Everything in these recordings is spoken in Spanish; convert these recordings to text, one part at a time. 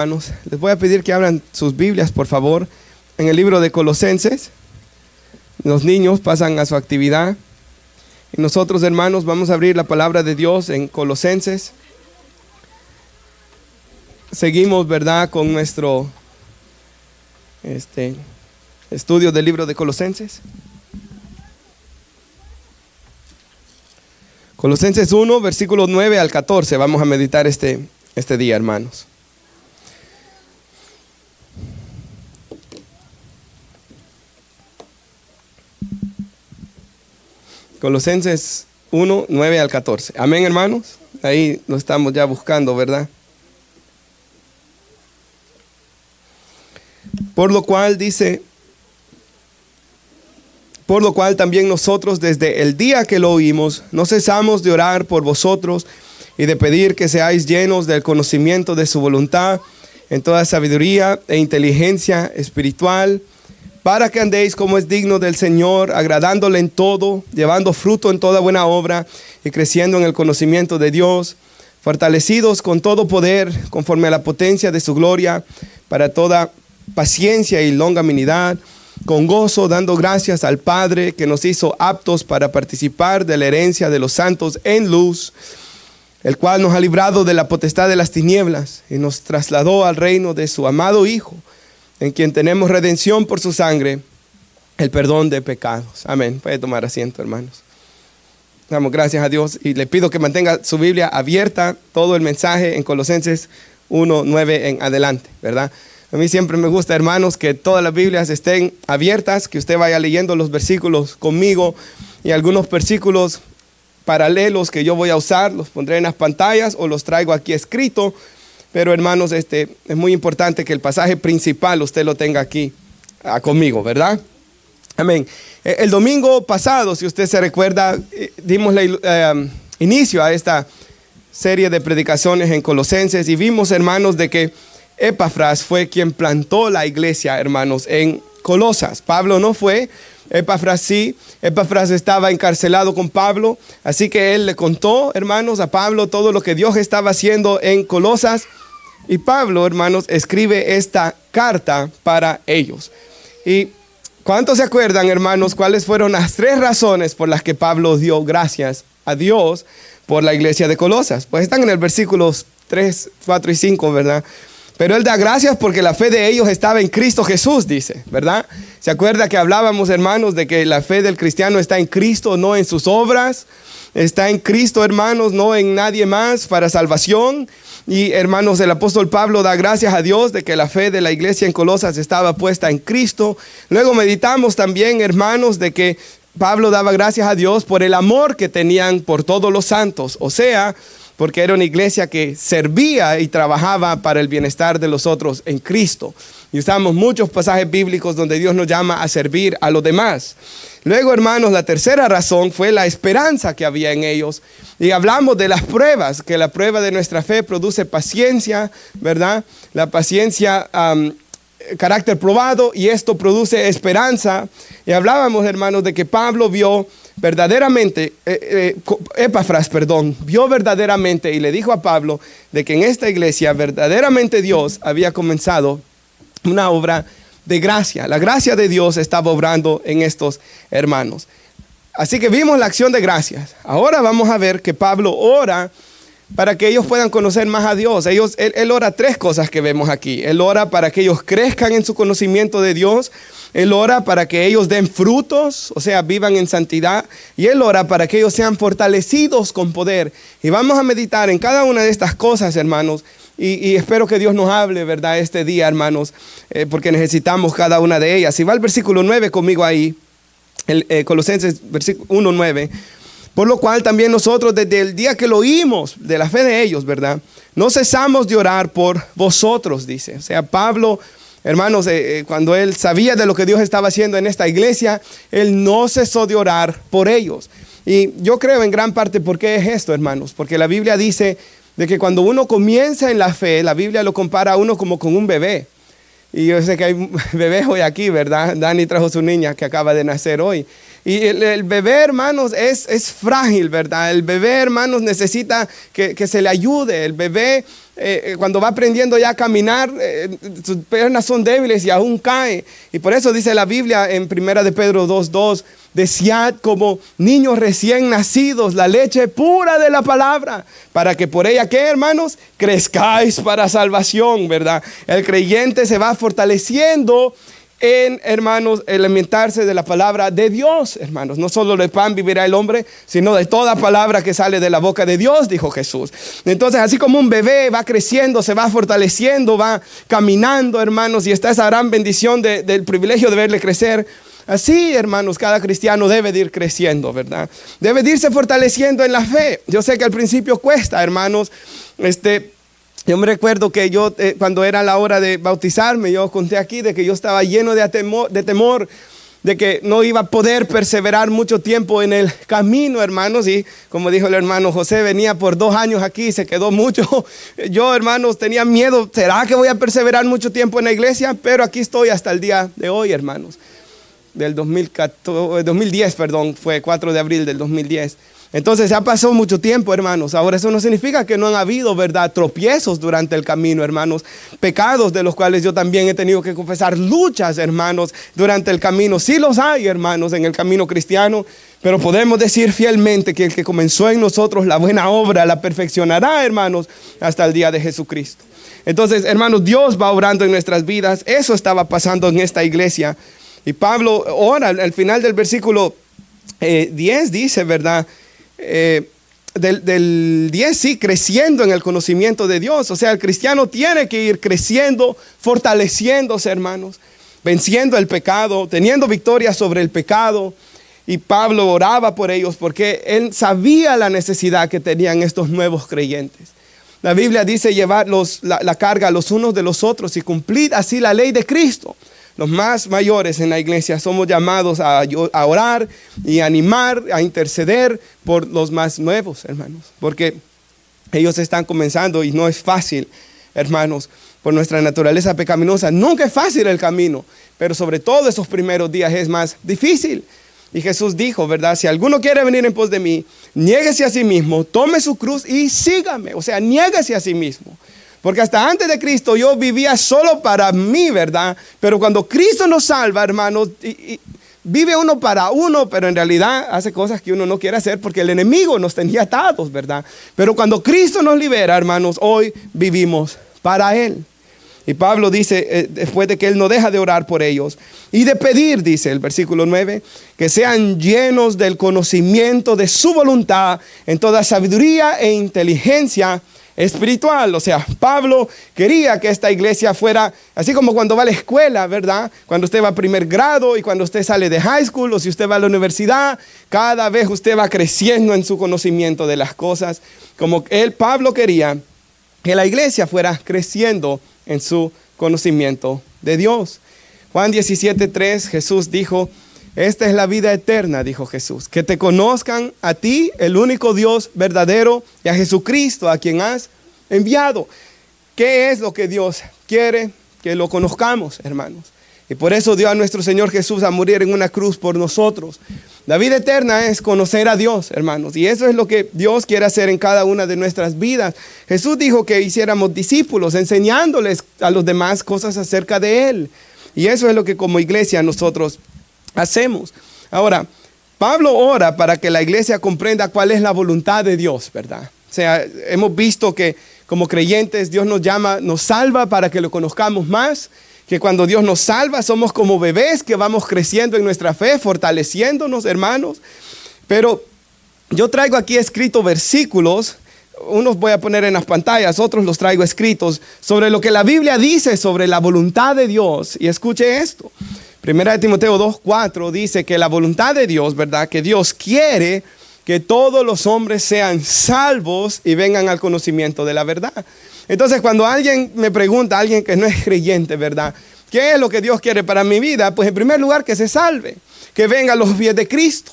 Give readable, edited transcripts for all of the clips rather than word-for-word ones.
Hermanos, les voy a pedir que abran sus Biblias, por favor, en el libro de Colosenses. Los niños pasan a su actividad y nosotros, hermanos, vamos a abrir la palabra de Dios en Colosenses. Seguimos, ¿verdad?, con nuestro estudio del libro de Colosenses. Colosenses 1, versículos 9 al 14. Vamos a meditar este día, hermanos. Colosenses 1, 9 al 14. Amén, hermanos. Ahí lo estamos ya buscando, ¿verdad? Por lo cual dice, por lo cual también nosotros desde el día que lo oímos, no cesamos de orar por vosotros y de pedir que seáis llenos del conocimiento de su voluntad en toda sabiduría e inteligencia espiritual, para que andéis como es digno del Señor, agradándole en todo, llevando fruto en toda buena obra y creciendo en el conocimiento de Dios, fortalecidos con todo poder, conforme a la potencia de su gloria, para toda paciencia y longanimidad, con gozo, dando gracias al Padre que nos hizo aptos para participar de la herencia de los santos en luz, el cual nos ha librado de la potestad de las tinieblas y nos trasladó al reino de su amado Hijo, en quien tenemos redención por su sangre, el perdón de pecados. Amén. Puede tomar asiento, hermanos. Damos gracias a Dios y le pido que mantenga su Biblia abierta, todo el mensaje en Colosenses 1, 9 en adelante, ¿verdad? A mí siempre me gusta, hermanos, que todas las Biblias estén abiertas, que usted vaya leyendo los versículos conmigo y algunos versículos paralelos que yo voy a usar, los pondré en las pantallas o los traigo aquí escrito. Pero, hermanos, es muy importante que el pasaje principal usted lo tenga aquí conmigo, ¿verdad? Amén. El domingo pasado, si usted se recuerda, dimos inicio a esta serie de predicaciones en Colosenses y vimos, hermanos, de que Epafras fue quien plantó la iglesia, hermanos, en Colosas. Pablo no fue, Epafras sí. Epafras estaba encarcelado con Pablo, así que él le contó, hermanos, a Pablo todo lo que Dios estaba haciendo en Colosas. Y Pablo, hermanos, escribe esta carta para ellos. ¿Y cuántos se acuerdan, hermanos, cuáles fueron las 3 razones por las que Pablo dio gracias a Dios por la iglesia de Colosas? Pues están en el versículos 3, 4 y 5, ¿verdad? Pero él da gracias porque la fe de ellos estaba en Cristo Jesús, dice, ¿verdad? ¿Se acuerda que hablábamos, hermanos, de que la fe del cristiano está en Cristo, no en sus obras? Está en Cristo, hermanos, no en nadie más para salvación. Y, hermanos, el apóstol Pablo da gracias a Dios de que la fe de la iglesia en Colosas estaba puesta en Cristo. Luego meditamos también, hermanos, de que Pablo daba gracias a Dios por el amor que tenían por todos los santos. O sea, porque era una iglesia que servía y trabajaba para el bienestar de los otros en Cristo. Y usamos muchos pasajes bíblicos donde Dios nos llama a servir a los demás. Luego, hermanos, la tercera razón fue la esperanza que había en ellos. Y hablamos de las pruebas, que la prueba de nuestra fe produce paciencia, ¿verdad? La paciencia, carácter probado, y esto produce esperanza. Y hablábamos, hermanos, de que Pablo vio verdaderamente, Epafras, vio verdaderamente y le dijo a Pablo de que en esta iglesia verdaderamente Dios había comenzado una obra de gracia. La gracia de Dios estaba obrando en estos hermanos. Así que vimos la acción de gracias. Ahora vamos a ver que Pablo ora para que ellos puedan conocer más a Dios. Él ora 3 cosas que vemos aquí. Él ora para que ellos crezcan en su conocimiento de Dios. Él ora para que ellos den frutos, o sea, vivan en santidad. Y Él ora para que ellos sean fortalecidos con poder. Y vamos a meditar en cada una de estas cosas, hermanos. Y espero que Dios nos hable, ¿verdad?, este día, hermanos, porque necesitamos cada una de ellas. Si va al versículo 9 conmigo ahí, Colosenses 1, 9. Por lo cual también nosotros desde el día que lo oímos de la fe de ellos, ¿verdad?, no cesamos de orar por vosotros, dice. O sea, Pablo, hermanos, cuando él sabía de lo que Dios estaba haciendo en esta iglesia, él no cesó de orar por ellos. Y yo creo en gran parte por qué es esto, hermanos, porque la Biblia dice de que cuando uno comienza en la fe, la Biblia lo compara a uno como con un bebé. Y yo sé que hay bebés hoy aquí, ¿verdad? Dani trajo su niña que acaba de nacer hoy. Y el bebé, hermanos, es frágil, ¿verdad? El bebé, hermanos, necesita que se le ayude. El bebé, cuando va aprendiendo ya a caminar, sus piernas son débiles y aún cae. Y por eso dice la Biblia en 1 de Pedro 2:2, desead como niños recién nacidos la leche pura de la palabra, para que por ella, ¿qué, hermanos? Crezcáis para salvación, ¿verdad? El creyente se va fortaleciendo en, hermanos, alimentarse de la palabra de Dios, hermanos. No solo de pan vivirá el hombre, sino de toda palabra que sale de la boca de Dios, dijo Jesús. Entonces, así como un bebé va creciendo, se va fortaleciendo, va caminando, hermanos, y está esa gran bendición del privilegio de verle crecer. Así, hermanos, cada cristiano debe de ir creciendo, ¿verdad? Debe de irse fortaleciendo en la fe. Yo sé que al principio cuesta, hermanos. Yo me recuerdo que yo, cuando era la hora de bautizarme, yo conté aquí de que yo estaba lleno de temor, de que no iba a poder perseverar mucho tiempo en el camino, hermanos. Y como dijo el hermano José, venía por 2 años aquí y se quedó mucho. Yo, hermanos, tenía miedo. ¿Será que voy a perseverar mucho tiempo en la iglesia? Pero aquí estoy hasta el día de hoy, hermanos. Del 2010, perdón, fue 4 de abril del 2010. Entonces ya pasó mucho tiempo, hermanos. Ahora eso no significa que no han habido, ¿verdad?, tropiezos durante el camino, hermanos. Pecados de los cuales yo también he tenido que confesar, luchas, hermanos, durante el camino. Sí los hay, hermanos, en el camino cristiano. Pero podemos decir fielmente que el que comenzó en nosotros la buena obra la perfeccionará, hermanos, hasta el día de Jesucristo. Entonces, hermanos, Dios va obrando en nuestras vidas. Eso estaba pasando en esta iglesia. Y Pablo ora al final del versículo 10 dice, ¿verdad? Del 10, sí, creciendo en el conocimiento de Dios. O sea, el cristiano tiene que ir creciendo, fortaleciéndose, hermanos, venciendo el pecado, teniendo victoria sobre el pecado. Y Pablo oraba por ellos porque él sabía la necesidad que tenían estos nuevos creyentes. La Biblia dice llevar la carga los unos de los otros y cumplir así la ley de Cristo. Los más mayores en la iglesia somos llamados a orar y animar, a interceder por los más nuevos, hermanos. Porque ellos están comenzando y no es fácil, hermanos, por nuestra naturaleza pecaminosa. Nunca es fácil el camino, pero sobre todo esos primeros días es más difícil. Y Jesús dijo, ¿verdad? Si alguno quiere venir en pos de mí, niéguese a sí mismo, tome su cruz y sígame. O sea, niéguese a sí mismo. Porque hasta antes de Cristo yo vivía solo para mí, ¿verdad? Pero cuando Cristo nos salva, hermanos, vive uno para uno, pero en realidad hace cosas que uno no quiere hacer porque el enemigo nos tenía atados, ¿verdad? Pero cuando Cristo nos libera, hermanos, hoy vivimos para Él. Y Pablo dice, después de que Él no deja de orar por ellos y de pedir, dice el versículo 9, que sean llenos del conocimiento de su voluntad en toda sabiduría e inteligencia espiritual. O sea, Pablo quería que esta iglesia fuera así como cuando va a la escuela, ¿verdad? Cuando usted va a primer grado y cuando usted sale de high school o si usted va a la universidad, cada vez usted va creciendo en su conocimiento de las cosas. Como Pablo quería que la iglesia fuera creciendo en su conocimiento de Dios. Juan 17:3, Jesús dijo, esta es la vida eterna, dijo Jesús, que te conozcan a ti, el único Dios verdadero, y a Jesucristo, a quien has enviado. ¿Qué es lo que Dios quiere? Que lo conozcamos, hermanos. Y por eso dio a nuestro Señor Jesús a morir en una cruz por nosotros. La vida eterna es conocer a Dios, hermanos. Y eso es lo que Dios quiere hacer en cada una de nuestras vidas. Jesús dijo que hiciéramos discípulos, enseñándoles a los demás cosas acerca de Él. Y eso es lo que como iglesia nosotros hacemos. Ahora, Pablo ora para que la iglesia comprenda cuál es la voluntad de Dios, ¿verdad? O sea, hemos visto que como creyentes Dios nos llama, nos salva para que lo conozcamos más, que cuando Dios nos salva somos como bebés que vamos creciendo en nuestra fe, fortaleciéndonos, hermanos. Pero yo traigo aquí escritos versículos, unos voy a poner en las pantallas, otros los traigo escritos, sobre lo que la Biblia dice sobre la voluntad de Dios. Y escuche esto. 1 Timoteo 2:4 dice que la voluntad de Dios, ¿verdad? Que Dios quiere que todos los hombres sean salvos y vengan al conocimiento de la verdad. Entonces, cuando alguien me pregunta, alguien que no es creyente, ¿verdad? ¿Qué es lo que Dios quiere para mi vida? Pues en primer lugar que se salve, que venga a los pies de Cristo,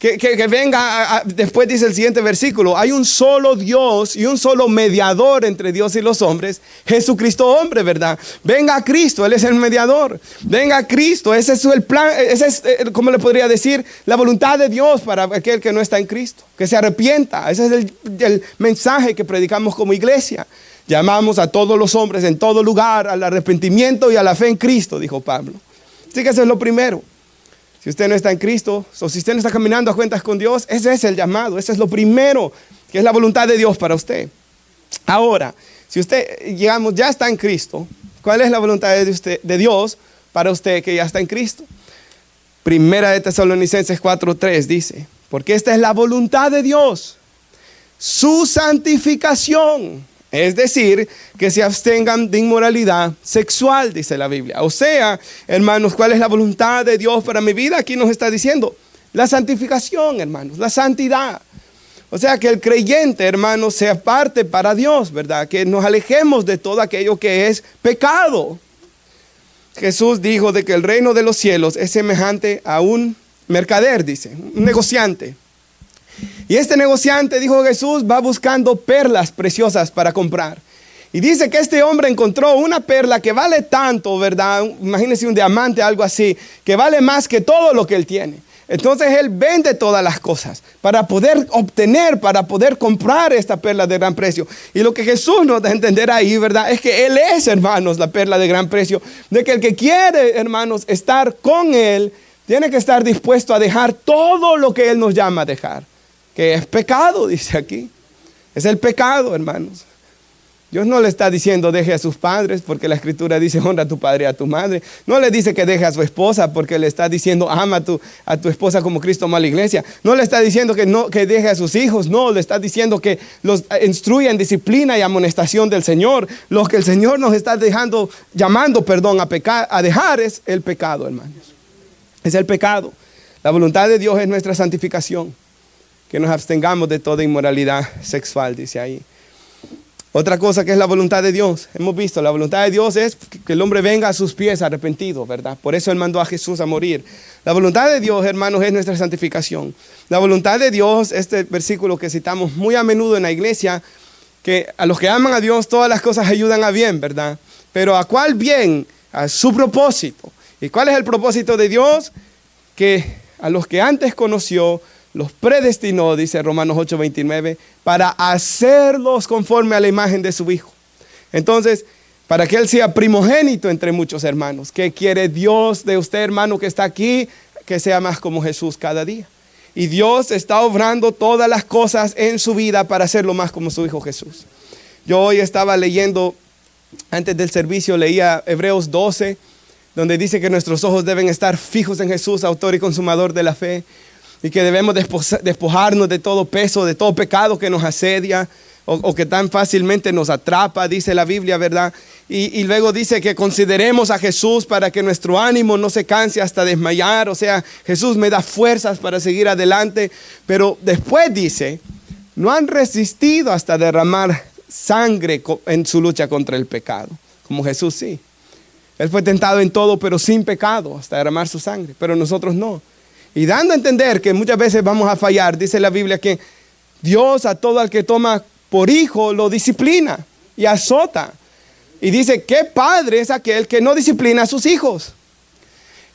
que venga, después dice el siguiente versículo, hay un solo Dios y un solo mediador entre Dios y los hombres, Jesucristo hombre, ¿verdad? Venga a Cristo, Él es el mediador. Venga a Cristo, ese es el plan, ese es, ¿cómo le podría decir? La voluntad de Dios para aquel que no está en Cristo, que se arrepienta. Ese es el mensaje que predicamos como iglesia. Llamamos a todos los hombres en todo lugar al arrepentimiento y a la fe en Cristo, dijo Pablo. Así que eso es lo primero. Si usted no está en Cristo, o si usted no está caminando a cuentas con Dios, ese es el llamado, ese es lo primero, que es la voluntad de Dios para usted. Ahora, si usted, digamos, ya está en Cristo, ¿cuál es la voluntad de Dios para usted que ya está en Cristo? Primera de Tesalonicenses 4:3 dice, porque esta es la voluntad de Dios, su santificación. Es decir, que se abstengan de inmoralidad sexual, dice la Biblia. O sea, hermanos, ¿cuál es la voluntad de Dios para mi vida? Aquí nos está diciendo la santificación, hermanos, la santidad. O sea, que el creyente, hermanos, se aparte para Dios, ¿verdad? Que nos alejemos de todo aquello que es pecado. Jesús dijo de que el reino de los cielos es semejante a un mercader, dice, un negociante. Y este negociante, dijo Jesús, va buscando perlas preciosas para comprar. Y dice que este hombre encontró una perla que vale tanto, ¿verdad? Imagínense un diamante, algo así, que vale más que todo lo que él tiene. Entonces él vende todas las cosas para poder obtener, para poder comprar esta perla de gran precio. Y lo que Jesús nos da a entender ahí, ¿verdad? Es que Él es, hermanos, la perla de gran precio. De que el que quiere, hermanos, estar con Él, tiene que estar dispuesto a dejar todo lo que Él nos llama a dejar. Que es pecado, dice aquí. Es el pecado, hermanos. Dios no le está diciendo deje a sus padres, porque la Escritura dice honra a tu padre y a tu madre. No le dice que deje a su esposa, porque le está diciendo ama a tu esposa como Cristo amó a la iglesia. No le está diciendo que deje a sus hijos. No, le está diciendo que los instruya en disciplina y amonestación del Señor. Lo que el Señor nos está llamando a dejar es el pecado, hermanos. Es el pecado. La voluntad de Dios es nuestra santificación. Que nos abstengamos de toda inmoralidad sexual, dice ahí. Otra cosa que es la voluntad de Dios, hemos visto, la voluntad de Dios es que el hombre venga a sus pies arrepentido, ¿verdad? Por eso Él mandó a Jesús a morir. La voluntad de Dios, hermanos, es nuestra santificación. La voluntad de Dios, este versículo que citamos muy a menudo en la iglesia, que a los que aman a Dios todas las cosas ayudan a bien, ¿verdad? Pero ¿a cuál bien? A su propósito. ¿Y cuál es el propósito de Dios? Que a los que antes conoció, los predestinó, dice Romanos 8:29, para hacerlos conforme a la imagen de su Hijo. Entonces, para que Él sea primogénito entre muchos hermanos. ¿Qué quiere Dios de usted, hermano, que está aquí? Que sea más como Jesús cada día. Y Dios está obrando todas las cosas en su vida para hacerlo más como su Hijo Jesús. Yo hoy estaba leyendo, antes del servicio, leía Hebreos 12, donde dice que nuestros ojos deben estar fijos en Jesús, autor y consumador de la fe. Y que debemos despojarnos de todo peso, de todo pecado que nos asedia o que tan fácilmente nos atrapa, dice la Biblia, ¿verdad? Y luego dice que consideremos a Jesús para que nuestro ánimo no se canse hasta desmayar. O sea, Jesús me da fuerzas para seguir adelante. Pero después dice, no han resistido hasta derramar sangre en su lucha contra el pecado. Como Jesús sí. Él fue tentado en todo, pero sin pecado, hasta derramar su sangre. Pero nosotros no. Y dando a entender que muchas veces vamos a fallar, dice la Biblia que Dios a todo el que toma por hijo lo disciplina y azota. Y dice, ¿qué padre es aquel que no disciplina a sus hijos?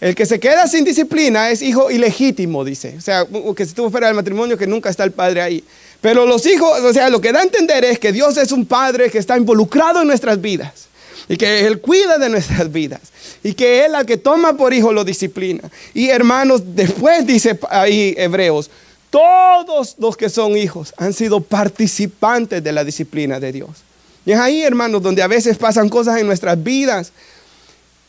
El que se queda sin disciplina es hijo ilegítimo, dice. O sea, que si estuvo fuera del matrimonio, que nunca está el padre ahí. Pero los hijos, o sea, lo que da a entender es que Dios es un padre que está involucrado en nuestras vidas. Y que Él cuida de nuestras vidas. Y que Él al que toma por hijo lo disciplina. Y hermanos, después dice ahí Hebreos, todos los que son hijos han sido participantes de la disciplina de Dios. Y es ahí, hermanos, donde a veces pasan cosas en nuestras vidas.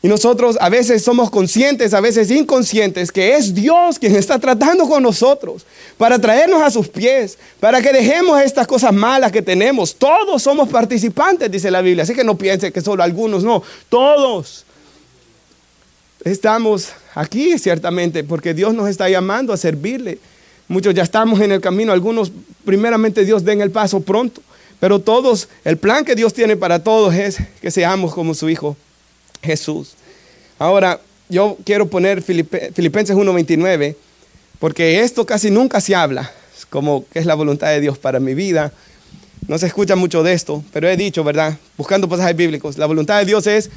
Y nosotros a veces somos conscientes, a veces inconscientes, que es Dios quien está tratando con nosotros para traernos a sus pies, para que dejemos estas cosas malas que tenemos. Todos somos participantes, dice la Biblia. Así que no piense que solo algunos, no, todos estamos aquí ciertamente porque Dios nos está llamando a servirle. Muchos ya estamos en el camino, algunos primeramente Dios den el paso pronto, pero todos, el plan que Dios tiene para todos es que seamos como su Hijo Jesús. Ahora, yo quiero poner Filipenses 1:29 porque esto casi nunca se habla, como que es la voluntad de Dios para mi vida. No se escucha mucho de esto, pero he dicho, ¿verdad? Buscando pasajes bíblicos, la voluntad de Dios es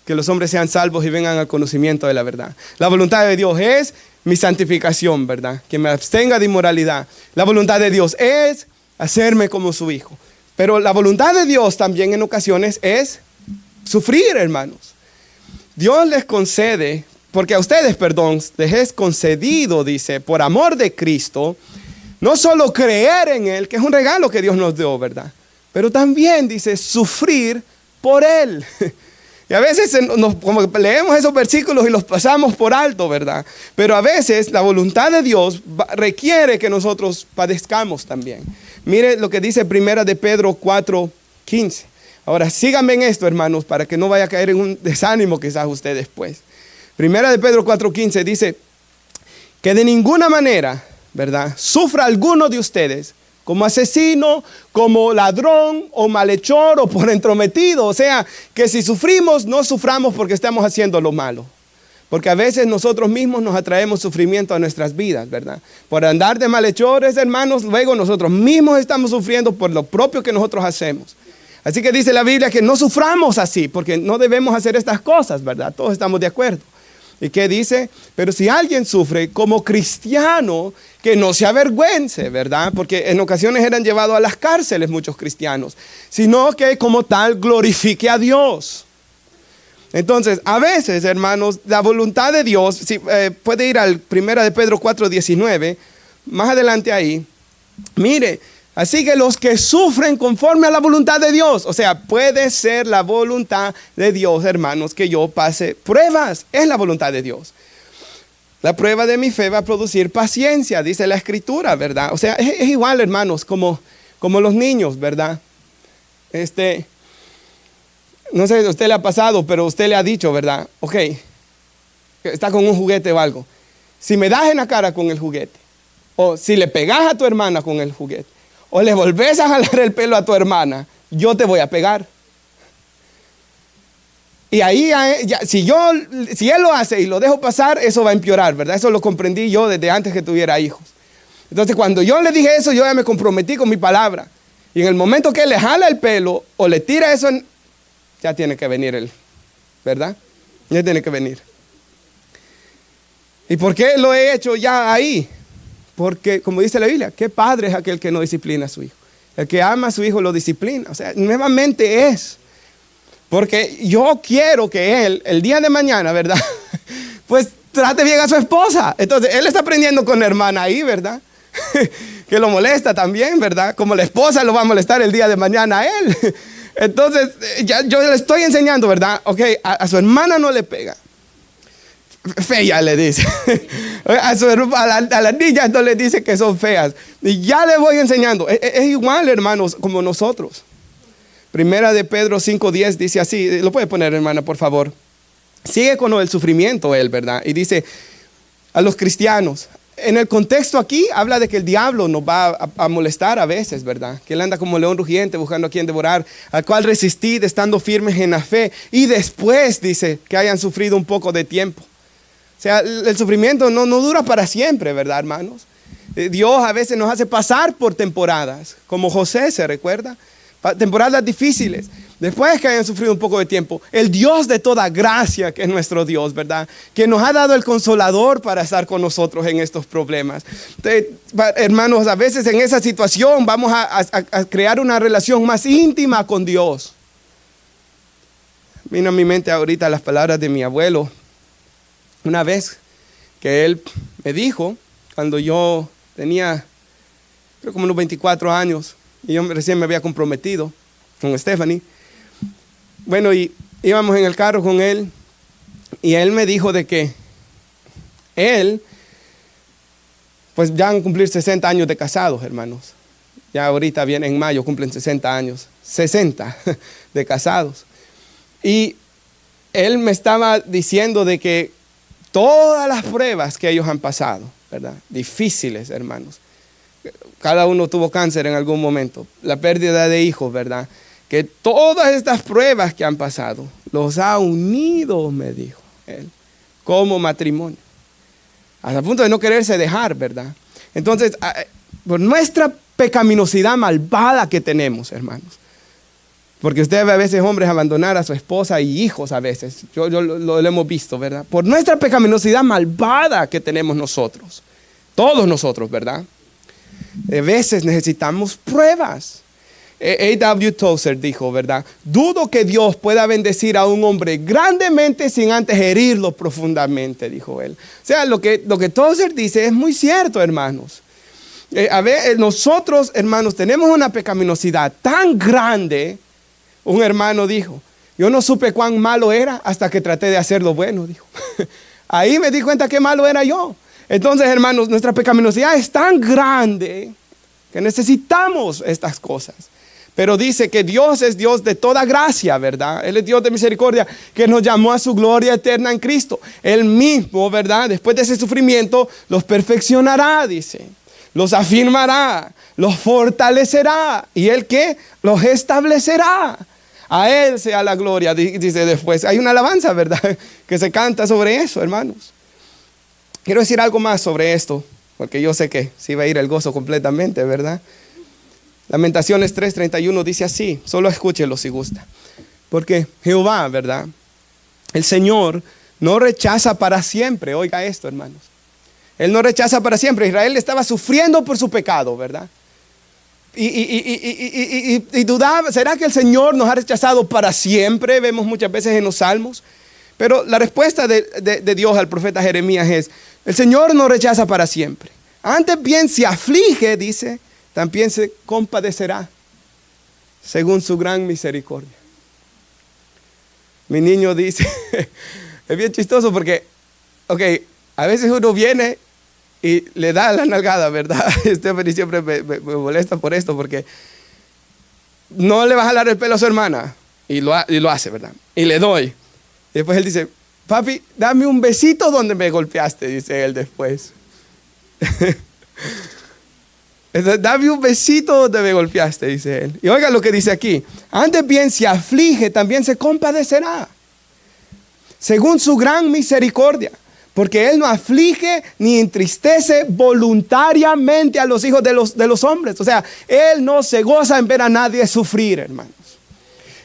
que los hombres sean salvos y vengan al conocimiento de la verdad. La voluntad de Dios es mi santificación, ¿verdad? Que me abstenga de inmoralidad. La voluntad de Dios es hacerme como su hijo. Pero la voluntad de Dios también en ocasiones es sufrir, hermanos. Dios les concede, porque a ustedes, perdón, les es concedido, dice, por amor de Cristo, no solo creer en Él, que es un regalo que Dios nos dio, ¿verdad? Pero también, dice, sufrir por Él. Y a veces como que leemos esos versículos y los pasamos por alto, ¿verdad? Pero a veces la voluntad de Dios requiere que nosotros padezcamos también. Mire lo que dice Primera de Pedro 4:15. Ahora síganme en esto, hermanos, para que no vaya a caer en un desánimo quizás usted después. Primera de Pedro 4:15 dice que de ninguna manera, ¿verdad?, sufra alguno de ustedes como asesino, como ladrón o malhechor o por entrometido. O sea, que si sufrimos, no suframos porque estamos haciendo lo malo. Porque a veces nosotros mismos nos atraemos sufrimiento a nuestras vidas, ¿verdad? Por andar de malhechores, hermanos, luego nosotros mismos estamos sufriendo por lo propio que nosotros hacemos. Así que dice la Biblia que no suframos así, porque no debemos hacer estas cosas, ¿verdad? Todos estamos de acuerdo. ¿Y qué dice? Pero si alguien sufre como cristiano, que no se avergüence, ¿verdad? Porque en ocasiones eran llevados a las cárceles muchos cristianos, sino que como tal glorifique a Dios. Entonces, a veces, hermanos, la voluntad de Dios, si, puede ir al 1 de Pedro 4:19, más adelante ahí, mire, así que los que sufren conforme a la voluntad de Dios, o sea, puede ser la voluntad de Dios, hermanos, que yo pase pruebas, es la voluntad de Dios. La prueba de mi fe va a producir paciencia, dice la Escritura, ¿verdad? O sea, es igual, hermanos, como los niños, ¿verdad? No sé si a usted le ha pasado, pero usted le ha dicho, ¿verdad? Ok, está con un juguete o algo. Si me das en la cara con el juguete, o si le pegas a tu hermana con el juguete, o le volvés a jalar el pelo a tu hermana, yo te voy a pegar. Y ahí, si él lo hace y lo dejo pasar, eso va a empeorar, ¿verdad? Eso lo comprendí yo desde antes que tuviera hijos. Entonces, cuando yo le dije eso, yo ya me comprometí con mi palabra. Y en el momento que él le jala el pelo o le tira eso, ya tiene que venir él, ¿verdad? Ya tiene que venir. ¿Y por qué lo he hecho ya ahí? Porque, como dice la Biblia, ¿qué padre es aquel que no disciplina a su hijo? El que ama a su hijo lo disciplina. O sea, nuevamente es. Porque yo quiero que él, el día de mañana, ¿verdad? Pues trate bien a su esposa. Entonces, él está aprendiendo con la hermana ahí, ¿verdad? Que lo molesta también, ¿verdad? Como la esposa lo va a molestar el día de mañana a él. Entonces, yo le estoy enseñando, ¿verdad? Ok, a su hermana no le pega. Fea le dice. A las niñas no le dice que son feas. Y ya le voy enseñando. Es igual, hermanos, como nosotros. Primera de Pedro 5:10 dice así. Lo puede poner, hermana, por favor. Sigue con el sufrimiento él, ¿verdad? Y dice a los cristianos. En el contexto aquí habla de que el diablo nos va a molestar a veces, ¿verdad? Que él anda como león rugiente buscando a quien devorar, al cual resistid estando firmes en la fe. Y después dice que hayan sufrido un poco de tiempo. O sea, el sufrimiento no dura para siempre, ¿verdad, hermanos? Dios a veces nos hace pasar por temporadas, como José, ¿se recuerda? Temporadas difíciles. Después que hayan sufrido un poco de tiempo, el Dios de toda gracia, que es nuestro Dios, ¿verdad? Que nos ha dado el consolador para estar con nosotros en estos problemas. Entonces, hermanos, a veces en esa situación vamos a crear una relación más íntima con Dios. Vino a mi mente ahorita las palabras de mi abuelo. Una vez que él me dijo, cuando yo tenía, creo como unos 24 años, y yo recién me había comprometido con Stephanie. Bueno, y íbamos en el carro con él, y él me dijo de que él, pues ya van a cumplir 60 años de casados, hermanos. Ya ahorita viene en mayo, cumplen 60 años, 60 de casados. Y él me estaba diciendo de que todas las pruebas que ellos han pasado, ¿verdad? Difíciles, hermanos. Cada uno tuvo cáncer en algún momento, la pérdida de hijos, ¿verdad? Que todas estas pruebas que han pasado los ha unido, me dijo él, como matrimonio. hasta el punto de no quererse dejar, ¿verdad? Entonces, por nuestra pecaminosidad malvada que tenemos, hermanos, porque usted ve a veces hombres abandonar a su esposa y hijos a veces, lo hemos visto, ¿verdad? Por nuestra pecaminosidad malvada que tenemos nosotros, todos nosotros, ¿verdad? A veces necesitamos pruebas. A.W. Tozer dijo, ¿verdad? Dudo que Dios pueda bendecir a un hombre grandemente sin antes herirlo profundamente, dijo él. O sea, lo que Tozer dice es muy cierto, hermanos. Nosotros, hermanos, tenemos una pecaminosidad tan grande. Un hermano dijo, yo no supe cuán malo era hasta que traté de hacer lo bueno, dijo. Ahí me di cuenta qué malo era yo. Entonces, hermanos, nuestra pecaminosidad es tan grande que necesitamos estas cosas. Pero dice que Dios es Dios de toda gracia, ¿verdad? Él es Dios de misericordia, que nos llamó a su gloria eterna en Cristo. Él mismo, ¿verdad? Después de ese sufrimiento, los perfeccionará, dice. Los afirmará, los fortalecerá. ¿Y Él qué? Los establecerá. A Él sea la gloria, dice después. Hay una alabanza, ¿verdad? Que se canta sobre eso, hermanos. Quiero decir algo más sobre esto, porque yo sé que sí va a ir el gozo completamente, ¿verdad? Lamentaciones 3:31 dice así, solo escúchelo si gusta. Porque Jehová, ¿verdad? El Señor no rechaza para siempre, oiga esto, hermanos. Él no rechaza para siempre. Israel estaba sufriendo por su pecado, ¿verdad? Y dudaba, ¿será que el Señor nos ha rechazado para siempre? Vemos muchas veces en los salmos. Pero la respuesta de Dios al profeta Jeremías es, el Señor no rechaza para siempre. Antes bien se aflige, dice, también se compadecerá, según su gran misericordia. Mi niño dice, es bien chistoso porque, a veces uno viene y le da la nalgada, ¿verdad? Stephanie siempre me molesta por esto, porque no le va a jalar el pelo a su hermana, y lo hace, ¿verdad? Y le doy. Y después él dice, papi, dame un besito donde me golpeaste, dice él después. Dame un besito donde me golpeaste, dice él. Y oiga lo que dice aquí. Antes bien se aflige, también se compadecerá, según su gran misericordia. Porque Él no aflige ni entristece voluntariamente a los hijos de los hombres. O sea, Él no se goza en ver a nadie sufrir, hermanos.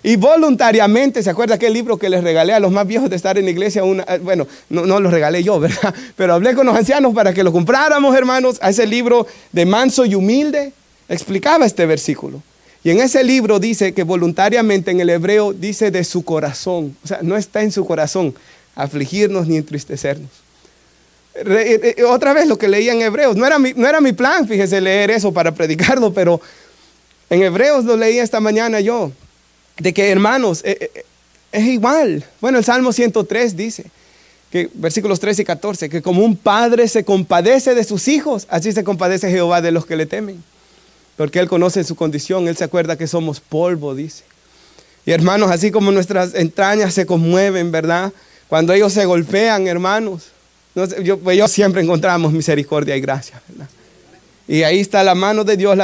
Y voluntariamente, ¿se acuerda aquel libro que les regalé a los más viejos de estar en la iglesia? Bueno, no lo regalé yo, ¿verdad? Pero hablé con los ancianos para que lo compráramos, hermanos. A ese libro de Manso y Humilde explicaba este versículo. Y en ese libro dice que voluntariamente, en el hebreo dice de su corazón. O sea, no está en su corazón afligirnos ni entristecernos. Otra vez lo que leía en Hebreos. No era mi plan, fíjese, leer eso para predicarlo, pero en Hebreos lo leí esta mañana yo. De que, hermanos, es igual. Bueno, el Salmo 103 dice, que versículos 13 y 14, que como un padre se compadece de sus hijos, así se compadece Jehová de los que le temen. Porque Él conoce su condición, Él se acuerda que somos polvo, dice. Y hermanos, así como nuestras entrañas se conmueven, ¿verdad? Cuando ellos se golpean, hermanos, yo siempre encontramos misericordia y gracia, ¿verdad? Y ahí está la mano de Dios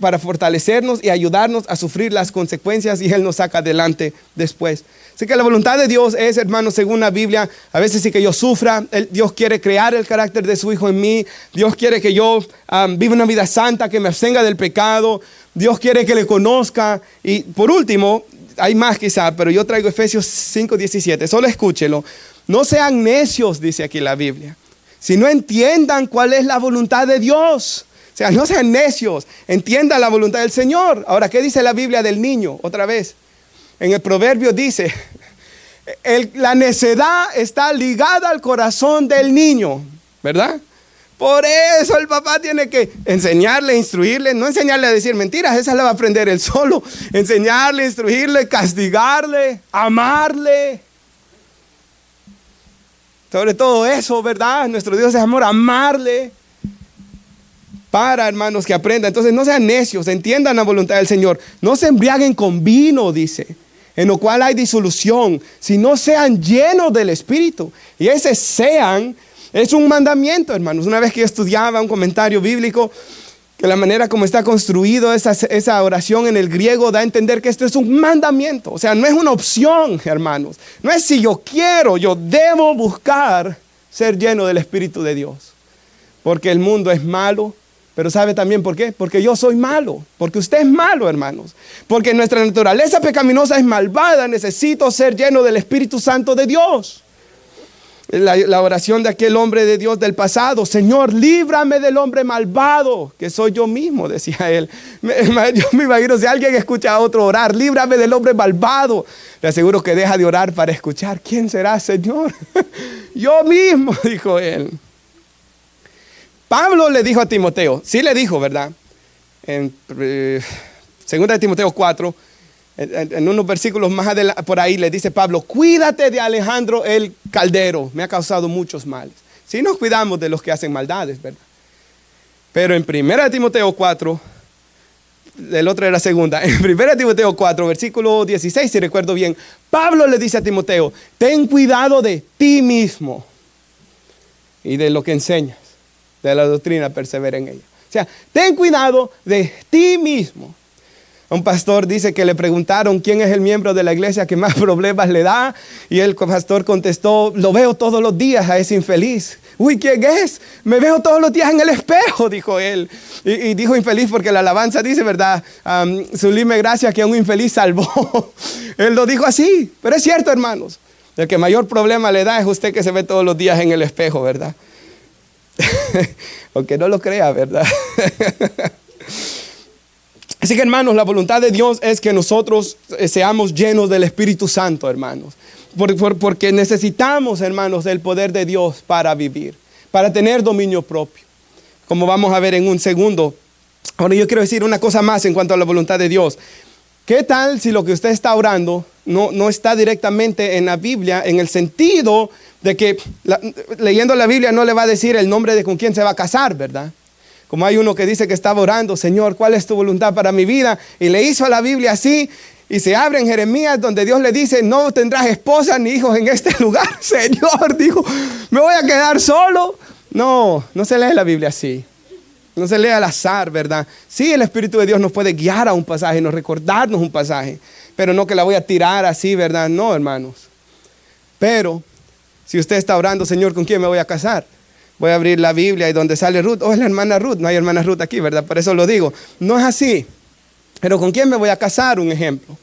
para fortalecernos y ayudarnos a sufrir las consecuencias, y Él nos saca adelante después. Así que la voluntad de Dios es, hermanos, según la Biblia, a veces sí que yo sufra. Dios quiere crear el carácter de su Hijo en mí. Dios quiere que yo viva una vida santa, que me abstenga del pecado. Dios quiere que le conozca. Y por último, hay más quizá, pero yo traigo Efesios 5:17. Solo escúchelo. No sean necios, dice aquí la Biblia, si no entiendan cuál es la voluntad de Dios. O sea, no sean necios, entiendan la voluntad del Señor. Ahora, ¿qué dice la Biblia del niño? Otra vez, en el proverbio dice, la necedad está ligada al corazón del niño, ¿verdad? Por eso el papá tiene que enseñarle, instruirle, no enseñarle a decir mentiras, esa la va a aprender él solo. Enseñarle, instruirle, castigarle, amarle. Sobre todo eso, ¿verdad? Nuestro Dios es amor, amarle. Para, hermanos, que aprendan. Entonces no sean necios, entiendan la voluntad del Señor. No se embriaguen con vino, dice, en lo cual hay disolución, sino sean llenos del Espíritu. Y ese sean es un mandamiento, hermanos. Una vez que yo estudiaba un comentario bíblico, que la manera como está construido esa oración en el griego da a entender que esto es un mandamiento. O sea, no es una opción, hermanos. No es si yo quiero, yo debo buscar ser lleno del Espíritu de Dios. Porque el mundo es malo, pero ¿sabe también por qué? Porque yo soy malo, porque usted es malo, hermanos. Porque nuestra naturaleza pecaminosa es malvada, necesito ser lleno del Espíritu Santo de Dios. La oración de aquel hombre de Dios del pasado: Señor, líbrame del hombre malvado, que soy yo mismo, decía él. Yo me imagino, si alguien escucha a otro orar: líbrame del hombre malvado, le aseguro que deja de orar para escuchar: ¿quién será, Señor? Yo mismo, dijo él. Pablo le dijo a Timoteo, sí le dijo, ¿verdad? En 2 Timoteo 4, en unos versículos más adelante, por ahí le dice Pablo: cuídate de Alejandro el caldero, me ha causado muchos males. Si nos cuidamos de los que hacen maldades, ¿verdad? Pero en 1 Timoteo 4, el otro era segunda, en 1 Timoteo 4, versículo 16, si recuerdo bien, Pablo le dice a Timoteo: ten cuidado de ti mismo y de lo que enseñas, de la doctrina, persevera en ella. O sea, ten cuidado de ti mismo. Un pastor dice que le preguntaron quién es el miembro de la iglesia que más problemas le da, y el pastor contestó: lo veo todos los días a ese infeliz. Uy, ¿quién es? Me veo todos los días en el espejo, dijo él. Y dijo infeliz porque la alabanza dice, ¿verdad? Sublime gracia que a un infeliz salvó. Él lo dijo así, pero es cierto, hermanos. El que mayor problema le da es usted, que se ve todos los días en el espejo, ¿verdad? Aunque no lo crea, ¿verdad? Así que, hermanos, la voluntad de Dios es que nosotros seamos llenos del Espíritu Santo, hermanos. Porque necesitamos, hermanos, del poder de Dios para vivir, para tener dominio propio. Como vamos a ver en un segundo. Ahora yo quiero decir una cosa más en cuanto a la voluntad de Dios. ¿Qué tal si lo que usted está orando no está directamente en la Biblia, en el sentido de que leyendo la Biblia no le va a decir el nombre de con quién se va a casar, ¿verdad? Como hay uno que dice que estaba orando: Señor, ¿cuál es tu voluntad para mi vida? Y le hizo a la Biblia así, y se abre en Jeremías, donde Dios le dice: no tendrás esposa ni hijos en este lugar. Señor, dijo, ¿me voy a quedar solo? No se lee la Biblia así. No se lee al azar, ¿verdad? Sí, el Espíritu de Dios nos puede guiar a un pasaje, nos recordarnos un pasaje, pero no que la voy a tirar así, ¿verdad? No, hermanos. Pero si usted está orando: Señor, ¿con quién me voy a casar? Voy a abrir la Biblia y donde sale Ruth, es la hermana Ruth. No hay hermana Ruth aquí, ¿verdad? Por eso lo digo. No es así. Pero ¿con quién me voy a casar? Un ejemplo.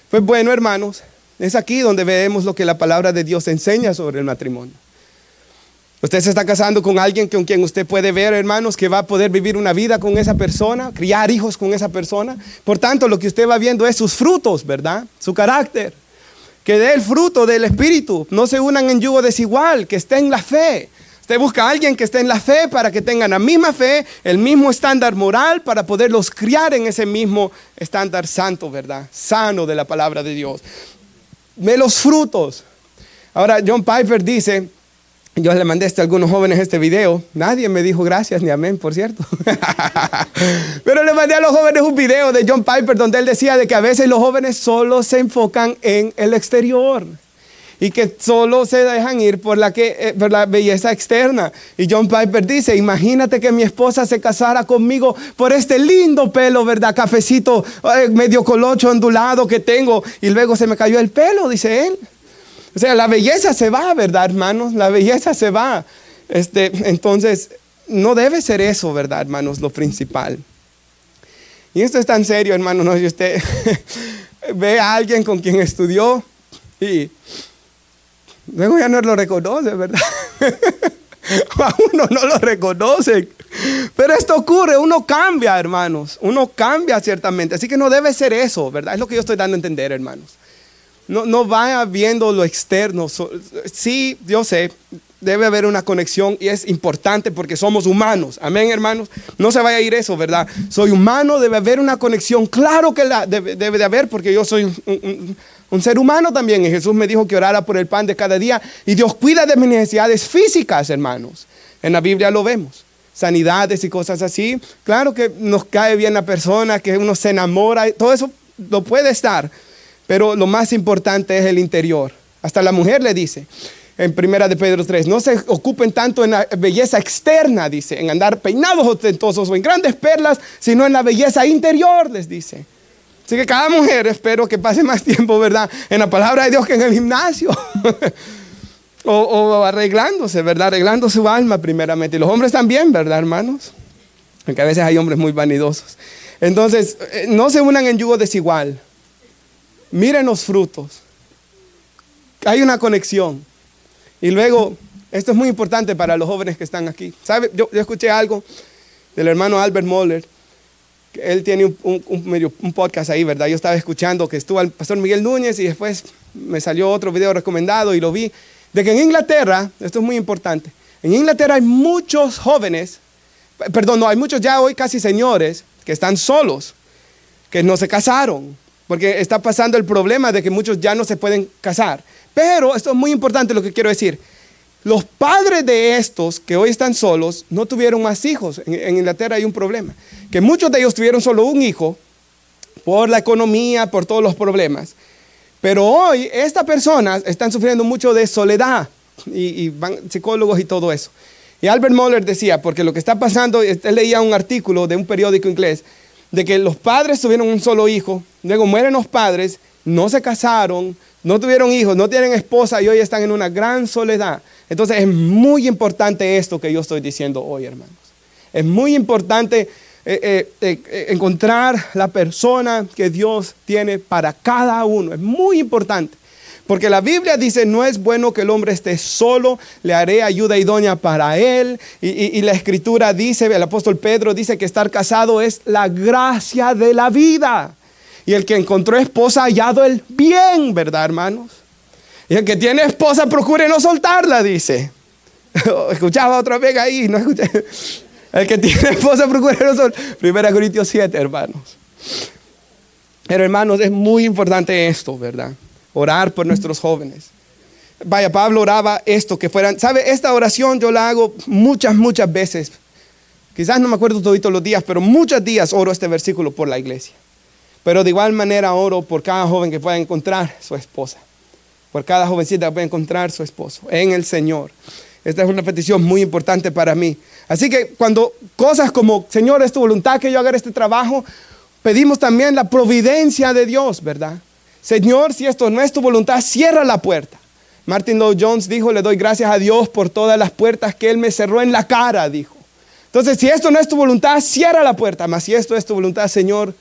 Pues bueno, hermanos, es aquí donde vemos lo que la palabra de Dios enseña sobre el matrimonio. Usted se está casando con alguien con quien usted puede ver, hermanos, que va a poder vivir una vida con esa persona, criar hijos con esa persona. Por tanto, lo que usted va viendo es sus frutos, ¿verdad? Su carácter. Que dé el fruto del Espíritu. No se unan en yugo desigual, que esté en la fe. Usted busca a alguien que esté en la fe para que tengan la misma fe, el mismo estándar moral, para poderlos criar en ese mismo estándar santo, ¿verdad? Sano de la palabra de Dios. Ve los frutos. Ahora, John Piper dice, yo le mandé a algunos jóvenes este video. Nadie me dijo gracias ni amén, por cierto. Pero le mandé a los jóvenes un video de John Piper donde él decía de que a veces los jóvenes solo se enfocan en el exterior. Y que solo se dejan ir por la belleza externa. Y John Piper dice: imagínate que mi esposa se casara conmigo por este lindo pelo, ¿verdad? Cafecito, medio colocho, ondulado que tengo. Y luego se me cayó el pelo, dice él. O sea, la belleza se va, ¿verdad, hermanos? La belleza se va. Entonces, no debe ser eso, ¿verdad, hermanos? Lo principal. Y esto es tan serio, hermanos, ¿no? Si usted ve a alguien con quien estudió y luego ya no lo reconoce, ¿verdad? A uno no lo reconoce. Pero esto ocurre, uno cambia, hermanos. Uno cambia ciertamente. Así que no debe ser eso, ¿verdad? Es lo que yo estoy dando a entender, hermanos. No vaya viendo lo externo. Sí, yo sé, debe haber una conexión y es importante porque somos humanos. Amén, hermanos. No se vaya a ir eso, ¿verdad? Soy humano, debe haber una conexión. Claro que debe de haber, porque yo soy un ser humano también. Y Jesús me dijo que orara por el pan de cada día. Y Dios cuida de mis necesidades físicas, hermanos. En la Biblia lo vemos. Sanidades y cosas así. Claro que nos cae bien la persona, que uno se enamora. Todo eso lo puede estar. Pero lo más importante es el interior. Hasta la mujer le dice en 1 de Pedro 3, no se ocupen tanto en la belleza externa, dice, en andar peinados ostentosos o en grandes perlas, sino en la belleza interior, les dice. Así que cada mujer espero que pase más tiempo, ¿verdad?, en la palabra de Dios que en el gimnasio. o arreglándose, ¿verdad? Arreglando su alma primeramente. Y los hombres también, ¿verdad, hermanos? Porque a veces hay hombres muy vanidosos. Entonces, no se unan en yugo desigual. Miren los frutos. Hay una conexión. Y luego, esto es muy importante para los jóvenes que están aquí. ¿Sabe? Yo escuché algo del hermano Albert Mohler. Él tiene un podcast ahí, ¿verdad? Yo estaba escuchando que estuvo el pastor Miguel Núñez y después me salió otro video recomendado y lo vi. De que en Inglaterra, esto es muy importante, en Inglaterra hay muchos jóvenes, hay muchos ya hoy casi señores que están solos, que no se casaron, porque está pasando el problema de que muchos ya no se pueden casar. Pero esto es muy importante lo que quiero decir. Los padres de estos que hoy están solos no tuvieron más hijos. En Inglaterra hay un problema, que muchos de ellos tuvieron solo un hijo por la economía, por todos los problemas. Pero hoy estas personas están sufriendo mucho de soledad y van psicólogos y todo eso. Y Albert Mohler decía, porque lo que está pasando, él leía un artículo de un periódico inglés, de que los padres tuvieron un solo hijo, luego mueren los padres, no se casaron, no tuvieron hijos, no tienen esposa y hoy están en una gran soledad. Entonces es muy importante esto que yo estoy diciendo hoy, hermanos. Es muy importante encontrar la persona que Dios tiene para cada uno. Es muy importante. Porque la Biblia dice, no es bueno que el hombre esté solo, le haré ayuda idónea para él. Y la Escritura dice, el apóstol Pedro dice que estar casado es la gracia de la vida. Y el que encontró esposa ha hallado el bien, ¿verdad, hermanos? Y el que tiene esposa procure no soltarla, dice. Escuchaba otra vez ahí, no escuché. El que tiene esposa procure no soltarla. 1 Corintios 7, hermanos. Pero hermanos, es muy importante esto, ¿verdad? Orar por nuestros jóvenes. Vaya, Pablo oraba esto, que fueran, ¿sabe? Esta oración yo la hago muchas veces. Quizás no me acuerdo todos los días, pero muchos días oro este versículo por la iglesia. Pero de igual manera oro por cada joven que pueda encontrar su esposa. Por cada jovencita que pueda encontrar su esposo en el Señor. Esta es una petición muy importante para mí. Así que cuando cosas como, Señor, es tu voluntad que yo haga este trabajo, pedimos también la providencia de Dios, ¿verdad? Señor, si esto no es tu voluntad, cierra la puerta. Martin Lloyd Jones dijo, le doy gracias a Dios por todas las puertas que Él me cerró en la cara, dijo. Entonces, si esto no es tu voluntad, cierra la puerta. Mas si esto es tu voluntad, Señor,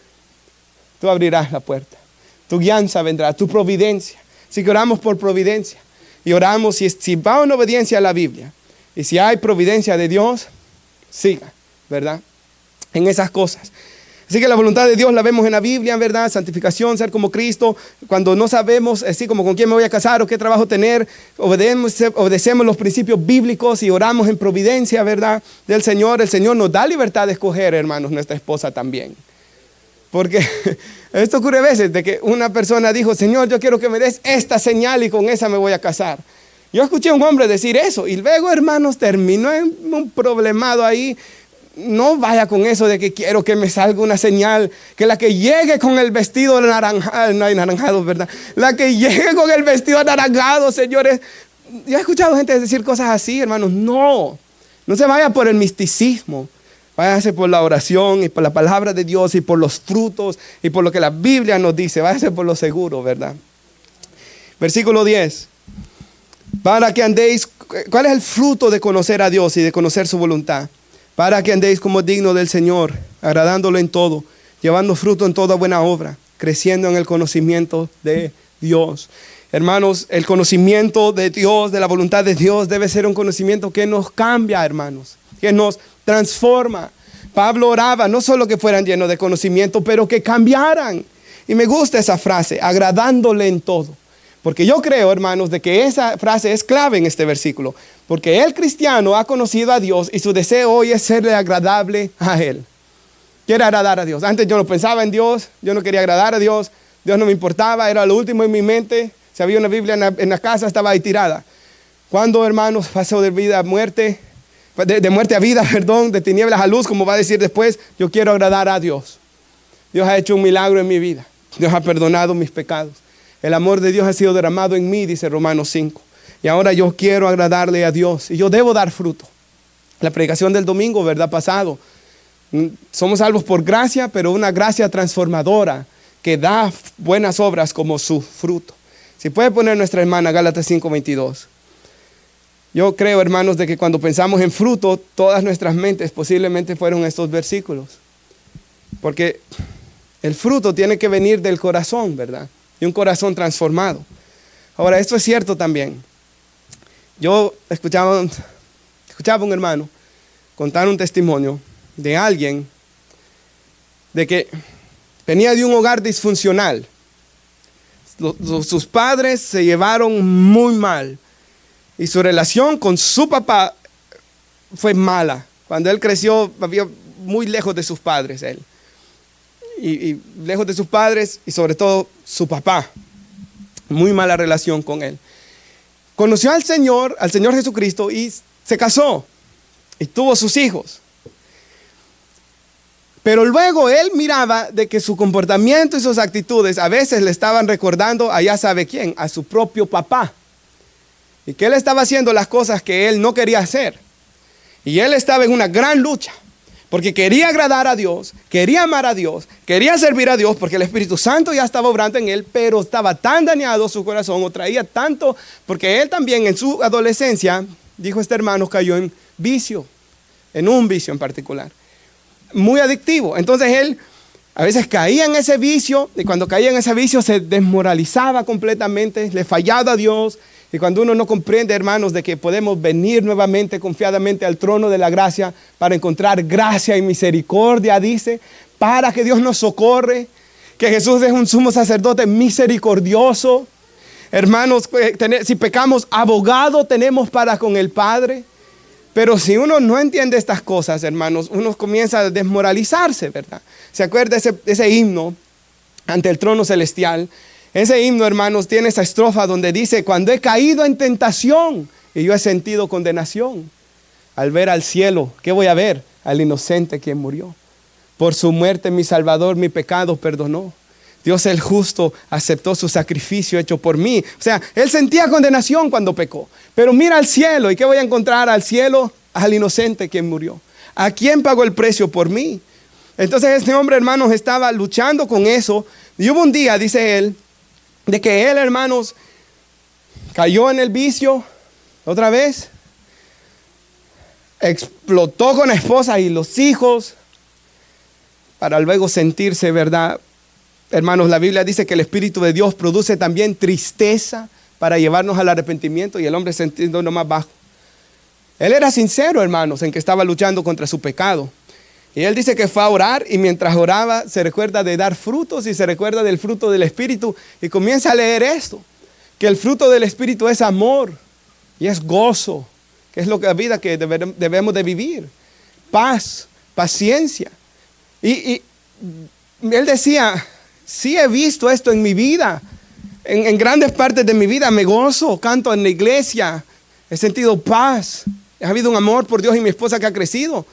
tú abrirás la puerta. Tu guianza vendrá, tu providencia. Así que oramos por providencia. Y oramos, si va en obediencia a la Biblia, y si hay providencia de Dios, siga, ¿verdad? En esas cosas. Así que la voluntad de Dios la vemos en la Biblia, ¿verdad? Santificación, ser como Cristo. Cuando no sabemos, así como con quién me voy a casar o qué trabajo tener, obedecemos los principios bíblicos y oramos en providencia, ¿verdad? Del Señor. El Señor nos da libertad de escoger, hermanos, nuestra esposa también. Porque esto ocurre a veces, de que una persona dijo, Señor, yo quiero que me des esta señal y con esa me voy a casar. Yo escuché a un hombre decir eso y luego, hermanos, terminó en un problemado ahí. No vaya con eso de que quiero que me salga una señal, que la que llegue con el vestido anaranjado, no hay naranjado, ¿verdad? La que llegue con el vestido anaranjado, señores. Yo he escuchado gente decir cosas así, hermanos. No se vaya por el misticismo. Váyase por la oración y por la palabra de Dios y por los frutos y por lo que la Biblia nos dice. Váyase por lo seguro, ¿verdad? Versículo 10. Para que andéis, ¿cuál es el fruto de conocer a Dios y de conocer su voluntad? Para que andéis como digno del Señor, agradándolo en todo, llevando fruto en toda buena obra, creciendo en el conocimiento de Dios. Hermanos, el conocimiento de Dios, de la voluntad de Dios, debe ser un conocimiento que nos cambia, hermanos, que nos transforma. Pablo oraba no solo que fueran llenos de conocimiento, pero que cambiaran. Y me gusta esa frase, agradándole en todo. Porque yo creo, hermanos, de que esa frase es clave en este versículo. Porque el cristiano ha conocido a Dios y su deseo hoy es serle agradable a Él. Quiere agradar a Dios. Antes yo no pensaba en Dios, yo no quería agradar a Dios, Dios no me importaba, era lo último en mi mente. Si había una Biblia en la casa, estaba ahí tirada. Cuando, hermanos, pasó de vida a muerte, de muerte a vida, perdón, de tinieblas a luz, como va a decir después, yo quiero agradar a Dios. Dios ha hecho un milagro en mi vida. Dios ha perdonado mis pecados. El amor de Dios ha sido derramado en mí, dice Romanos 5. Y ahora yo quiero agradarle a Dios y yo debo dar fruto. La predicación del domingo, ¿verdad? Pasado. Somos salvos por gracia, pero una gracia transformadora que da buenas obras como su fruto. Si puede poner nuestra hermana Gálatas 5:22. Yo creo, hermanos, de que cuando pensamos en fruto, todas nuestras mentes posiblemente fueron estos versículos. Porque el fruto tiene que venir del corazón, ¿verdad? Y un corazón transformado. Ahora, esto es cierto también. Yo escuchaba a un hermano contar un testimonio de alguien de que venía de un hogar disfuncional. Sus padres se llevaron muy mal y su relación con su papá fue mala. Cuando él creció, vivía muy lejos de sus padres, él. Y lejos de sus padres y sobre todo su papá. Muy mala relación con él. Conoció al Señor Jesucristo y se casó y tuvo sus hijos. Pero luego él miraba de que su comportamiento y sus actitudes a veces le estaban recordando a ya sabe quién, a su propio papá. Y que él estaba haciendo las cosas que él no quería hacer. Y él estaba en una gran lucha. Porque quería agradar a Dios, quería amar a Dios, quería servir a Dios porque el Espíritu Santo ya estaba obrando en él, pero estaba tan dañado su corazón o traía tanto, porque él también en su adolescencia, dijo este hermano, cayó en vicio, en un vicio en particular, muy adictivo. Entonces él a veces caía en ese vicio y cuando caía en ese vicio se desmoralizaba completamente, le fallaba a Dios. Y cuando uno no comprende, hermanos, de que podemos venir nuevamente confiadamente al trono de la gracia para encontrar gracia y misericordia, dice, para que Dios nos socorre, que Jesús es un sumo sacerdote misericordioso. Hermanos, si pecamos, abogado tenemos para con el Padre. Pero si uno no entiende estas cosas, hermanos, uno comienza a desmoralizarse, ¿verdad? ¿Se acuerda ese himno ante el trono celestial? Ese himno, hermanos, tiene esa estrofa donde dice, cuando he caído en tentación y yo he sentido condenación, al ver al cielo, ¿qué voy a ver? Al inocente quien murió. Por su muerte mi Salvador mi pecado perdonó. Dios el justo aceptó su sacrificio hecho por mí. O sea, él sentía condenación cuando pecó. Pero mira al cielo, ¿y qué voy a encontrar al cielo? Al inocente quien murió. ¿A quién pagó el precio por mí? Entonces este hombre, hermanos, estaba luchando con eso. Y hubo un día, dice él, de que él, hermanos, cayó en el vicio otra vez, explotó con la esposa y los hijos para luego sentirse, ¿verdad? Hermanos, la Biblia dice que el Espíritu de Dios produce también tristeza para llevarnos al arrepentimiento y el hombre sintiendo más bajo. Él era sincero, hermanos, en que estaba luchando contra su pecado. Y él dice que fue a orar y mientras oraba se recuerda de dar frutos y se recuerda del fruto del Espíritu y comienza a leer esto, que el fruto del Espíritu es amor y es gozo, que es la vida que debemos de vivir, paz, paciencia. Y él decía, sí he visto esto en mi vida, en grandes partes de mi vida me gozo, canto en la iglesia, he sentido paz, ha habido un amor por Dios y mi esposa que ha crecido.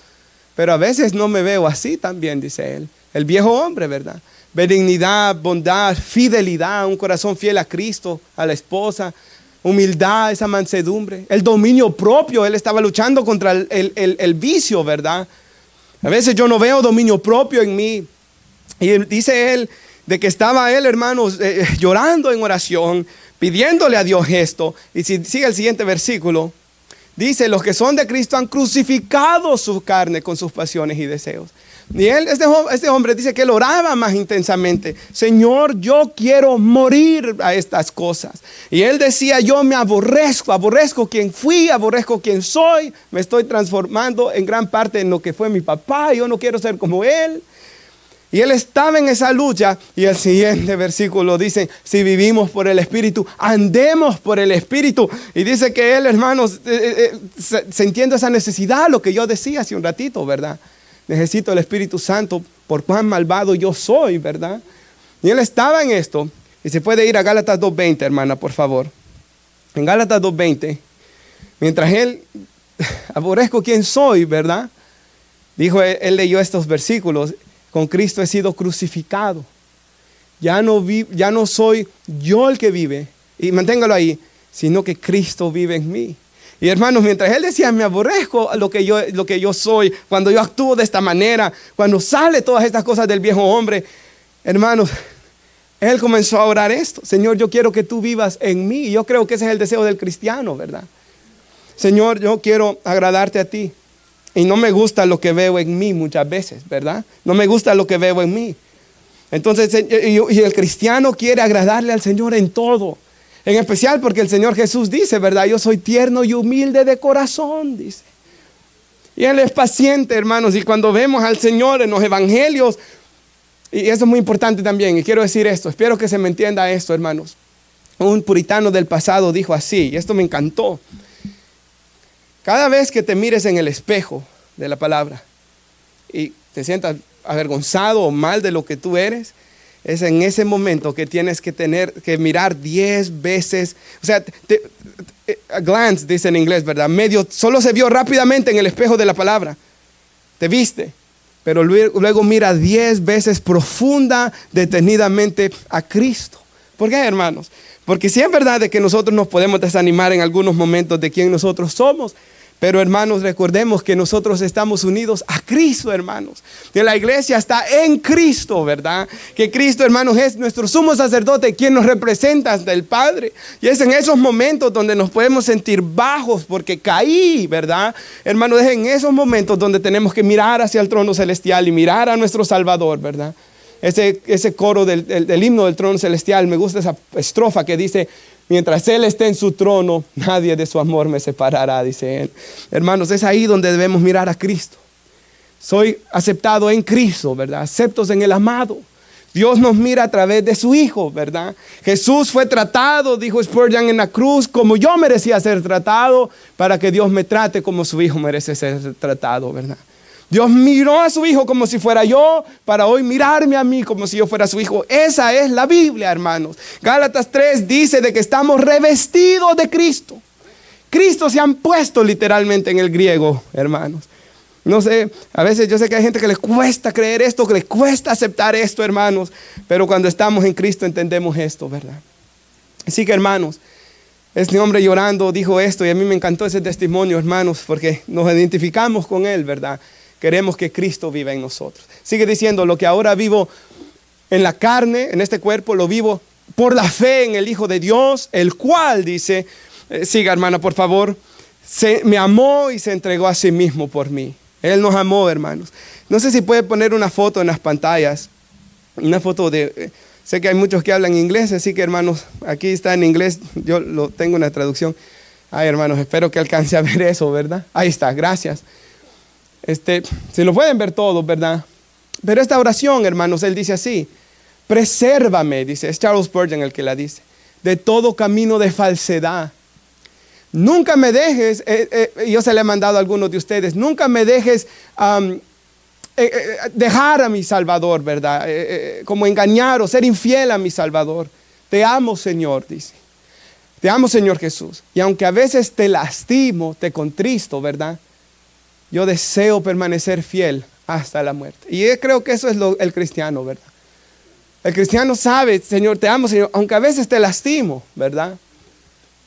Pero a veces no me veo así también, dice él. El viejo hombre, ¿verdad? Benignidad, bondad, fidelidad, un corazón fiel a Cristo, a la esposa, humildad, esa mansedumbre, el dominio propio. Él estaba luchando contra el vicio, ¿verdad? A veces yo no veo dominio propio en mí. Y dice él de que estaba él, hermanos, llorando en oración, pidiéndole a Dios esto. Y si sigue el siguiente versículo. Dice, los que son de Cristo han crucificado su carne con sus pasiones y deseos. Y él, este hombre dice que él oraba más intensamente. Señor, yo quiero morir a estas cosas. Y él decía, yo me aborrezco quien fui, aborrezco quien soy. Me estoy transformando en gran parte en lo que fue mi papá. Yo no quiero ser como él. Y él estaba en esa lucha y el siguiente versículo dice, si vivimos por el Espíritu, andemos por el Espíritu. Y dice que él, hermanos, sintiendo esa necesidad, lo que yo decía hace un ratito, ¿verdad? Necesito el Espíritu Santo por cuán malvado yo soy, ¿verdad? Y él estaba en esto. Y se puede ir a Gálatas 2:20, hermana, por favor. En Gálatas 2:20, mientras él, aborrezco quien soy, ¿verdad? Dijo, él leyó estos versículos. Con Cristo he sido crucificado. Ya no soy yo el que vive, y manténgalo ahí, sino que Cristo vive en mí. Y hermanos, mientras él decía, me aborrezco lo que yo soy, cuando yo actúo de esta manera, cuando sale todas estas cosas del viejo hombre, hermanos, él comenzó a orar esto. Señor, yo quiero que tú vivas en mí. Y yo creo que ese es el deseo del cristiano, ¿verdad? Señor, yo quiero agradarte a ti. Y no me gusta lo que veo en mí muchas veces, ¿verdad? No me gusta lo que veo en mí. Entonces, y el cristiano quiere agradarle al Señor en todo. En especial porque el Señor Jesús dice, ¿verdad? Yo soy tierno y humilde de corazón, dice. Y Él es paciente, hermanos. Y cuando vemos al Señor en los evangelios, y eso es muy importante también, y quiero decir esto, espero que se me entienda esto, hermanos. Un puritano del pasado dijo así, y esto me encantó. Cada vez que te mires en el espejo de la palabra y te sientas avergonzado o mal de lo que tú eres, es en ese momento que tienes que tener que mirar 10 veces, o sea, a glance, dice en inglés, ¿verdad? Solo se vio rápidamente en el espejo de la palabra, te viste, pero luego mira 10 veces profunda, detenidamente a Cristo. ¿Por qué, hermanos? Porque sí es verdad de que nosotros nos podemos desanimar en algunos momentos de quién nosotros somos. Pero hermanos, recordemos que nosotros estamos unidos a Cristo, hermanos. Que la iglesia está en Cristo, ¿verdad? Que Cristo, hermanos, es nuestro sumo sacerdote, quien nos representa ante el Padre. Y es en esos momentos donde nos podemos sentir bajos porque caí, ¿verdad? Hermanos, es en esos momentos donde tenemos que mirar hacia el trono celestial y mirar a nuestro Salvador, ¿verdad? Ese coro del himno del trono celestial, me gusta esa estrofa que dice: mientras Él esté en su trono, nadie de su amor me separará, dice Él. Hermanos, es ahí donde debemos mirar a Cristo. Soy aceptado en Cristo, ¿verdad? Aceptos en el amado. Dios nos mira a través de su Hijo, ¿verdad? Jesús fue tratado, dijo Spurgeon, en la cruz, como yo merecía ser tratado, para que Dios me trate como su Hijo merece ser tratado, ¿verdad? Dios miró a su Hijo como si fuera yo, para hoy mirarme a mí como si yo fuera su Hijo. Esa es la Biblia, hermanos. Gálatas 3 dice de que estamos revestidos de Cristo. Cristo se han puesto literalmente en el griego, hermanos. No sé, a veces yo sé que hay gente que les cuesta creer esto, que les cuesta aceptar esto, hermanos. Pero cuando estamos en Cristo entendemos esto, ¿verdad? Así que, hermanos, este hombre llorando dijo esto, y a mí me encantó ese testimonio, hermanos, porque nos identificamos con él, ¿verdad? Queremos que Cristo viva en nosotros. Sigue diciendo: lo que ahora vivo en la carne, en este cuerpo, lo vivo por la fe en el Hijo de Dios, el cual, dice, siga, hermana, por favor, me amó y se entregó a sí mismo por mí. Él nos amó, hermanos. No sé si puede poner una foto en las pantallas, una foto de... sé que hay muchos que hablan inglés, así que, hermanos, aquí está en inglés, yo lo tengo en la traducción. Ay, hermanos, espero que alcance a ver eso, ¿verdad? Ahí está, gracias. Si lo pueden ver todos, ¿verdad? Pero esta oración, hermanos, él dice así: presérvame, dice, es Charles Spurgeon el que la dice, de todo camino de falsedad. Nunca me dejes, yo se le he mandado a algunos de ustedes, nunca me dejes dejar a mi Salvador, ¿verdad? Como engañar o ser infiel a mi Salvador. Te amo, Señor, dice. Te amo, Señor Jesús. Y aunque a veces te lastimo, te contristo, ¿verdad? Yo deseo permanecer fiel hasta la muerte. Y yo creo que eso es el cristiano, ¿verdad? El cristiano sabe: Señor, te amo, Señor, aunque a veces te lastimo, ¿verdad?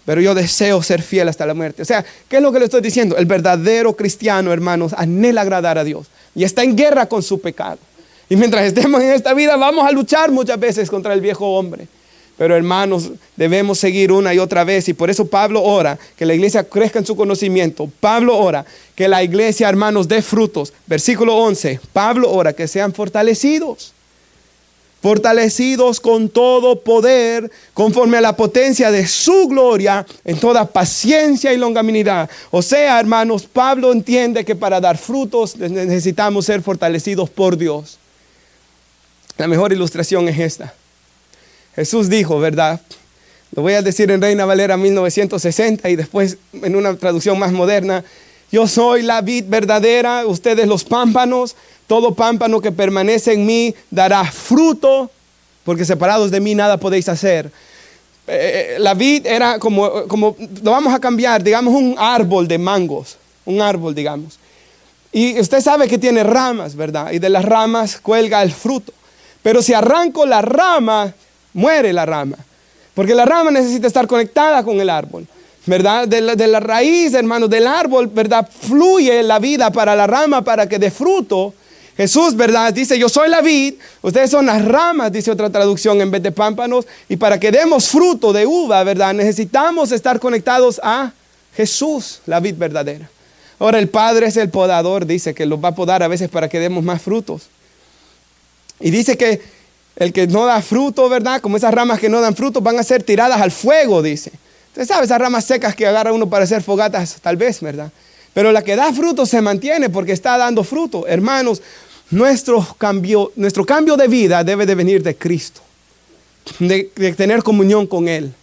Pero yo deseo ser fiel hasta la muerte. O sea, ¿qué es lo que le estoy diciendo? El verdadero cristiano, hermanos, anhela agradar a Dios y está en guerra con su pecado. Y mientras estemos en esta vida, vamos a luchar muchas veces contra el viejo hombre. Pero, hermanos, debemos seguir una y otra vez. Y por eso Pablo ora que la iglesia crezca en su conocimiento. Pablo ora que la iglesia, hermanos, dé frutos. Versículo 11. Pablo ora que sean fortalecidos. Fortalecidos con todo poder, conforme a la potencia de su gloria, en toda paciencia y longanimidad. O sea, hermanos, Pablo entiende que para dar frutos necesitamos ser fortalecidos por Dios. La mejor ilustración es esta. Jesús dijo, ¿verdad? Lo voy a decir en Reina Valera 1960 y después en una traducción más moderna: yo soy la vid verdadera, ustedes los pámpanos. Todo pámpano que permanece en mí dará fruto, porque separados de mí nada podéis hacer. La vid era como lo vamos a cambiar, digamos un árbol de mangos, un árbol, digamos. Y usted sabe que tiene ramas, ¿verdad? Y de las ramas cuelga el fruto. Pero si arranco la rama, muere la rama, porque la rama necesita estar conectada con el árbol, ¿verdad? De la raíz, hermanos, del árbol, ¿verdad? Fluye la vida para la rama para que dé fruto. Jesús, ¿verdad? Dice: yo soy la vid, ustedes son las ramas, dice otra traducción, en vez de pámpanos. Y para que demos fruto de uva, ¿verdad? Necesitamos estar conectados a Jesús, la vid verdadera. Ahora el Padre es el podador, dice que los va a podar a veces para que demos más frutos. Y dice que el que no da fruto, ¿verdad? Como esas ramas que no dan fruto van a ser tiradas al fuego, dice. Usted sabe, esas ramas secas que agarra uno para hacer fogatas, tal vez, ¿verdad? Pero la que da fruto se mantiene porque está dando fruto. Hermanos, nuestro cambio de vida debe de venir de Cristo. De tener comunión con Él.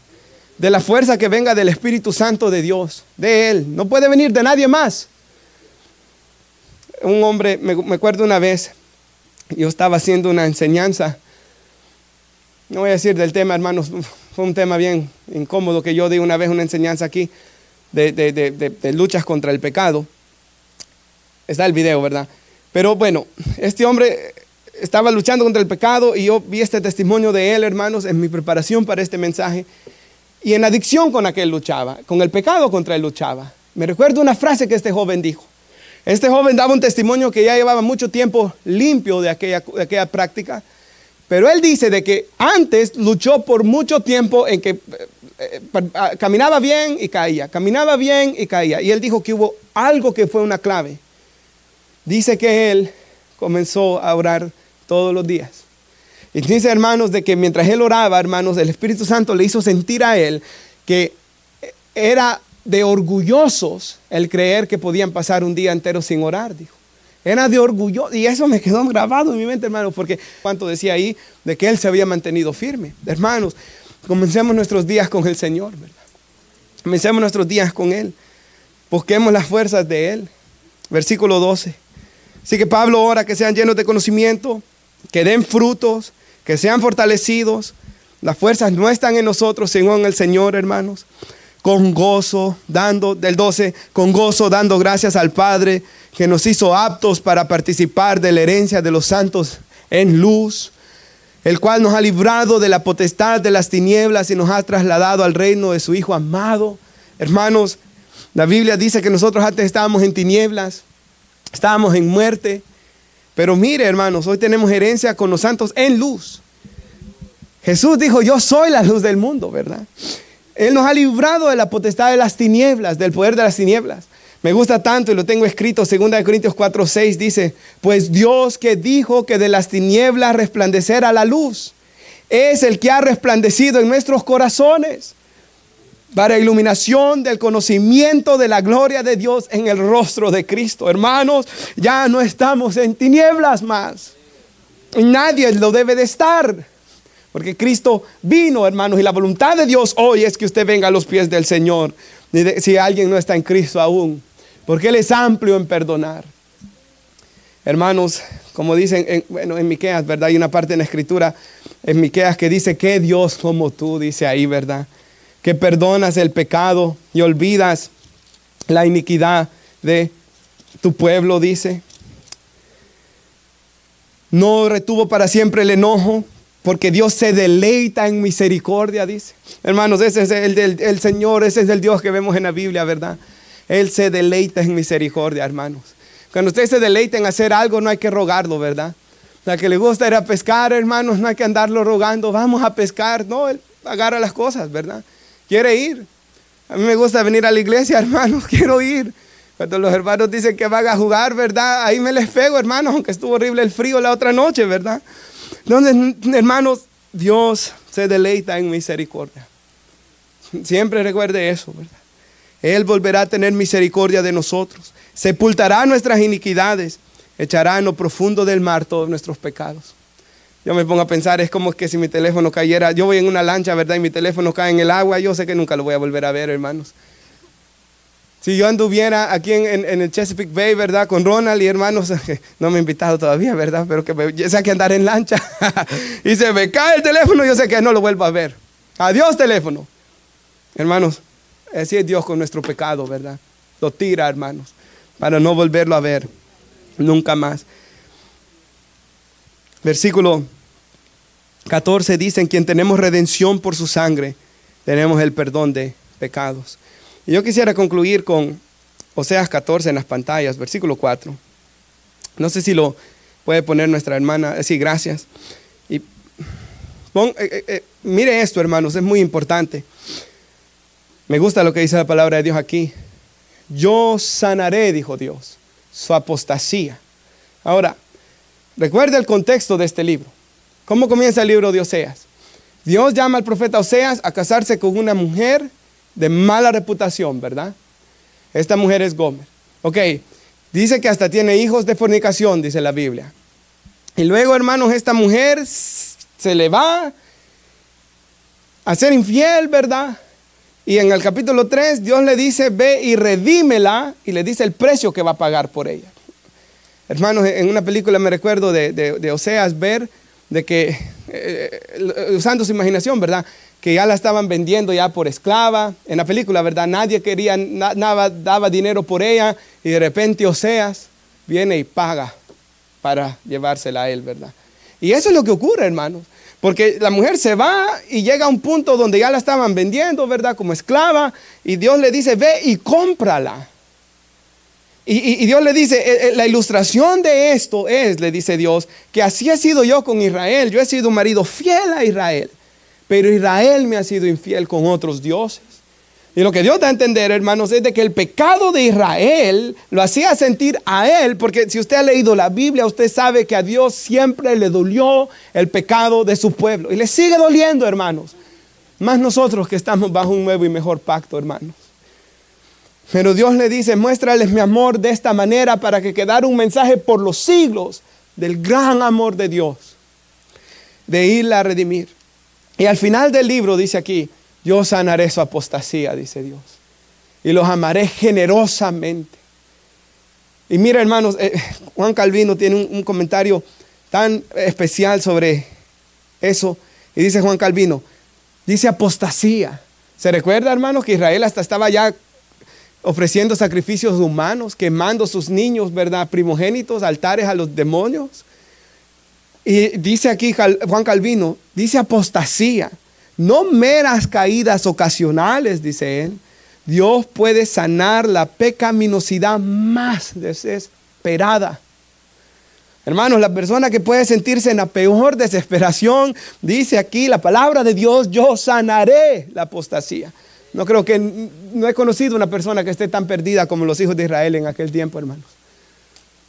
De la fuerza que venga del Espíritu Santo de Dios. De Él. No puede venir de nadie más. Un hombre, me acuerdo una vez, yo estaba haciendo una enseñanza. No voy a decir del tema, hermanos. Fue un tema bien incómodo que yo di una vez una enseñanza aquí. De luchas contra el pecado. Está el video, ¿verdad? Pero bueno, este hombre estaba luchando contra el pecado y yo vi este testimonio de él, hermanos, en mi preparación para este mensaje. Y en adicción con aquel luchaba, con el pecado contra él luchaba. Me recuerdo una frase que este joven dijo. Este joven daba un testimonio que ya llevaba mucho tiempo limpio de aquella práctica. Pero él dice de que antes luchó por mucho tiempo en que caminaba bien y caía, caminaba bien y caía. Y él dijo que hubo algo que fue una clave. Dice que él comenzó a orar todos los días. Y dice, hermanos, de que mientras él oraba, hermanos, el Espíritu Santo le hizo sentir a él que era de orgullosos el creer que podían pasar un día entero sin orar, dijo. Era de orgullo, y eso me quedó grabado en mi mente, hermanos, porque cuánto decía ahí de que él se había mantenido firme. Hermanos, comencemos nuestros días con el Señor, ¿verdad? Comencemos nuestros días con Él. Busquemos las fuerzas de Él. Versículo 12. Así que Pablo ora que sean llenos de conocimiento, que den frutos, que sean fortalecidos. Las fuerzas no están en nosotros, sino en el Señor, hermanos. Con gozo, del 12, con gozo dando gracias al Padre que nos hizo aptos para participar de la herencia de los santos en luz, el cual nos ha librado de la potestad de las tinieblas y nos ha trasladado al reino de su Hijo amado. Hermanos, la Biblia dice que nosotros antes estábamos en tinieblas, estábamos en muerte, pero mire, hermanos, hoy tenemos herencia con los santos en luz. Jesús dijo, yo soy la luz del mundo, ¿verdad? Él nos ha librado de la potestad de las tinieblas, del poder de las tinieblas. Me gusta tanto y lo tengo escrito, 2 Corintios 4:6 dice, pues Dios que dijo que de las tinieblas resplandeciera la luz, es el que ha resplandecido en nuestros corazones para iluminación del conocimiento de la gloria de Dios en el rostro de Cristo. Hermanos, ya no estamos en tinieblas más. Nadie lo debe de estar. Porque Cristo vino, hermanos, y la voluntad de Dios hoy es que usted venga a los pies del Señor. Si alguien no está en Cristo aún, porque Él es amplio en perdonar. Hermanos, como dicen, en Miqueas, ¿verdad? Hay una parte en la Escritura, en Miqueas, que dice, que Dios como tú, dice ahí, ¿verdad? Que perdonas el pecado y olvidas la iniquidad de tu pueblo, dice. No retuvo para siempre el enojo, porque Dios se deleita en misericordia, dice. Hermanos, ese es el Señor, ese es el Dios que vemos en la Biblia, ¿verdad? Él se deleita en misericordia, hermanos. Cuando usted se deleita en hacer algo, no hay que rogarlo, ¿verdad? La que le gusta ir a pescar, hermanos, no hay que andarlo rogando, vamos a pescar. No, Él agarra las cosas, ¿verdad? Quiere ir. A mí me gusta venir a la iglesia, hermanos, quiero ir. Cuando los hermanos dicen que van a jugar, ¿verdad? Ahí me les pego, hermanos, aunque estuvo horrible el frío la otra noche, ¿verdad? Entonces, hermanos, Dios se deleita en misericordia. Siempre recuerde eso, ¿verdad? Él volverá a tener misericordia de nosotros. Sepultará nuestras iniquidades. Echará en lo profundo del mar todos nuestros pecados. Yo me pongo a pensar, es como que si mi teléfono cayera. Yo voy en una lancha, ¿verdad? Y mi teléfono cae en el agua. Yo sé que nunca lo voy a volver a ver, hermanos. Si yo anduviera aquí en el Chesapeake Bay, ¿verdad? Con Ronald y hermanos, no me he invitado todavía, ¿verdad? Pero que sé que andar en lancha y se me cae el teléfono, yo sé que no lo vuelvo a ver. Adiós, teléfono. Hermanos, así es Dios con nuestro pecado, ¿verdad? Lo tira, hermanos, para no volverlo a ver nunca más. Versículo 14 dice, en quien tenemos redención por su sangre, tenemos el perdón de pecados. Y yo quisiera concluir con Oseas 14 en las pantallas, versículo 4. No sé si lo puede poner nuestra hermana. Sí, gracias. Y mire esto, hermanos, es muy importante. Me gusta lo que dice la palabra de Dios aquí. Yo sanaré, dijo Dios, su apostasía. Ahora, recuerda el contexto de este libro. ¿Cómo comienza el libro de Oseas? Dios llama al profeta Oseas a casarse con una mujer de mala reputación, ¿verdad? Esta mujer es Gomer. Ok, dice que hasta tiene hijos de fornicación, dice la Biblia. Y luego, hermanos, esta mujer se le va a ser infiel, ¿verdad? Y en el capítulo 3, Dios le dice, ve y redímela, y le dice el precio que va a pagar por ella. Hermanos, en una película me recuerdo de Oseas ver de que, usando su imaginación, ¿verdad? Que ya la estaban vendiendo ya por esclava. En la película, ¿verdad? Nadie quería, nada daba dinero por ella, y de repente Oseas viene y paga para llevársela a él, ¿verdad? Y eso es lo que ocurre, hermanos. Porque la mujer se va y llega a un punto donde ya la estaban vendiendo, ¿verdad? Como esclava. Y Dios le dice, ve y cómprala. Y Dios le dice, la ilustración de esto es, le dice Dios, que así he sido yo con Israel. Yo he sido un marido fiel a Israel. Pero Israel me ha sido infiel con otros dioses. Y lo que Dios da a entender, hermanos, es de que el pecado de Israel lo hacía sentir a él, porque si usted ha leído la Biblia, usted sabe que a Dios siempre le dolió el pecado de su pueblo. Y le sigue doliendo, hermanos. Más nosotros que estamos bajo un nuevo y mejor pacto, hermanos. Pero Dios le dice, muéstrales mi amor de esta manera para que quedara un mensaje por los siglos del gran amor de Dios, de irla a redimir. Y al final del libro dice aquí, yo sanaré su apostasía, dice Dios, y los amaré generosamente. Y mira, hermanos, Juan Calvino tiene un comentario tan especial sobre eso. Y dice Juan Calvino, dice apostasía. ¿Se recuerda, hermanos, que Israel hasta estaba ya ofreciendo sacrificios humanos, quemando sus niños, ¿verdad? Primogénitos, altares a los demonios? Y dice aquí Juan Calvino, dice apostasía. No meras caídas ocasionales, dice él. Dios puede sanar la pecaminosidad más desesperada. Hermanos, la persona que puede sentirse en la peor desesperación, dice aquí la palabra de Dios, yo sanaré la apostasía. No he conocido una persona que esté tan perdida como los hijos de Israel en aquel tiempo, hermanos.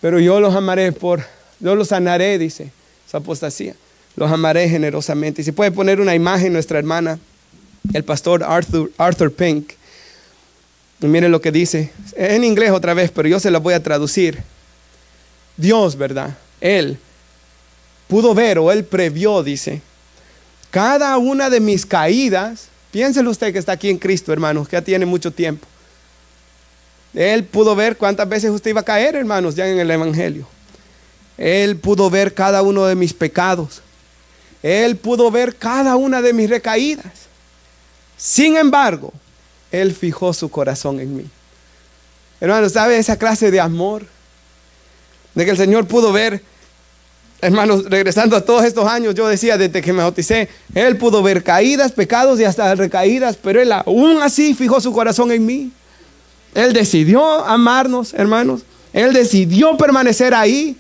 Pero yo los amaré yo los sanaré, dice, esa apostasía. Los amaré generosamente. Y si puede poner una imagen, nuestra hermana, el pastor Arthur Pink. Y miren lo que dice. En inglés otra vez, pero yo se la voy a traducir. Dios, ¿verdad? Él pudo ver, o Él previó, dice, cada una de mis caídas. Piénselo usted que está aquí en Cristo, hermanos, que ya tiene mucho tiempo. Él pudo ver cuántas veces usted iba a caer, hermanos, ya en el Evangelio. Él pudo ver cada uno de mis pecados. Él pudo ver cada una de mis recaídas. Sin embargo, Él fijó su corazón en mí. Hermanos, ¿sabe esa clase de amor? De que el Señor pudo ver, hermanos, regresando a todos estos años, yo decía desde que me bauticé, Él pudo ver caídas, pecados y hasta recaídas, pero Él aún así fijó su corazón en mí. Él decidió amarnos, hermanos. Él decidió permanecer ahí.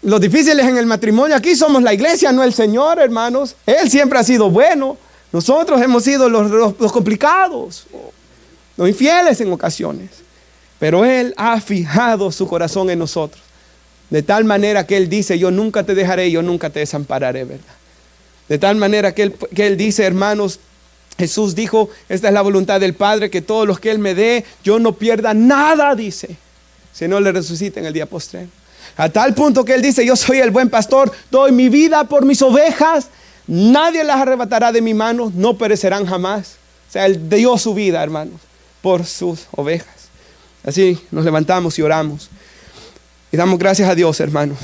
Los difíciles en el matrimonio, aquí somos la iglesia, no el Señor, hermanos. Él siempre ha sido bueno. Nosotros hemos sido los complicados, los infieles en ocasiones. Pero Él ha fijado su corazón en nosotros. De tal manera que Él dice, yo nunca te dejaré, yo nunca te desampararé, ¿verdad? De tal manera que Él dice, hermanos, Jesús dijo, esta es la voluntad del Padre, que todos los que Él me dé, yo no pierda nada, dice, si no le resucita en el día postrero. A tal punto que Él dice, yo soy el buen pastor, doy mi vida por mis ovejas, nadie las arrebatará de mi mano, no perecerán jamás. O sea, Él dio su vida, hermanos, por sus ovejas. Así nos levantamos y oramos. Y damos gracias a Dios, hermanos.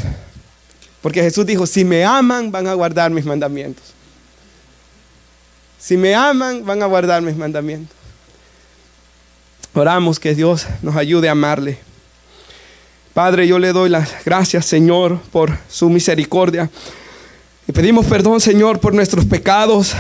Porque Jesús dijo, si me aman, van a guardar mis mandamientos. Si me aman, van a guardar mis mandamientos. Oramos que Dios nos ayude a amarle. Padre, yo le doy las gracias, Señor, por su misericordia. Y pedimos perdón, Señor, por nuestros pecados,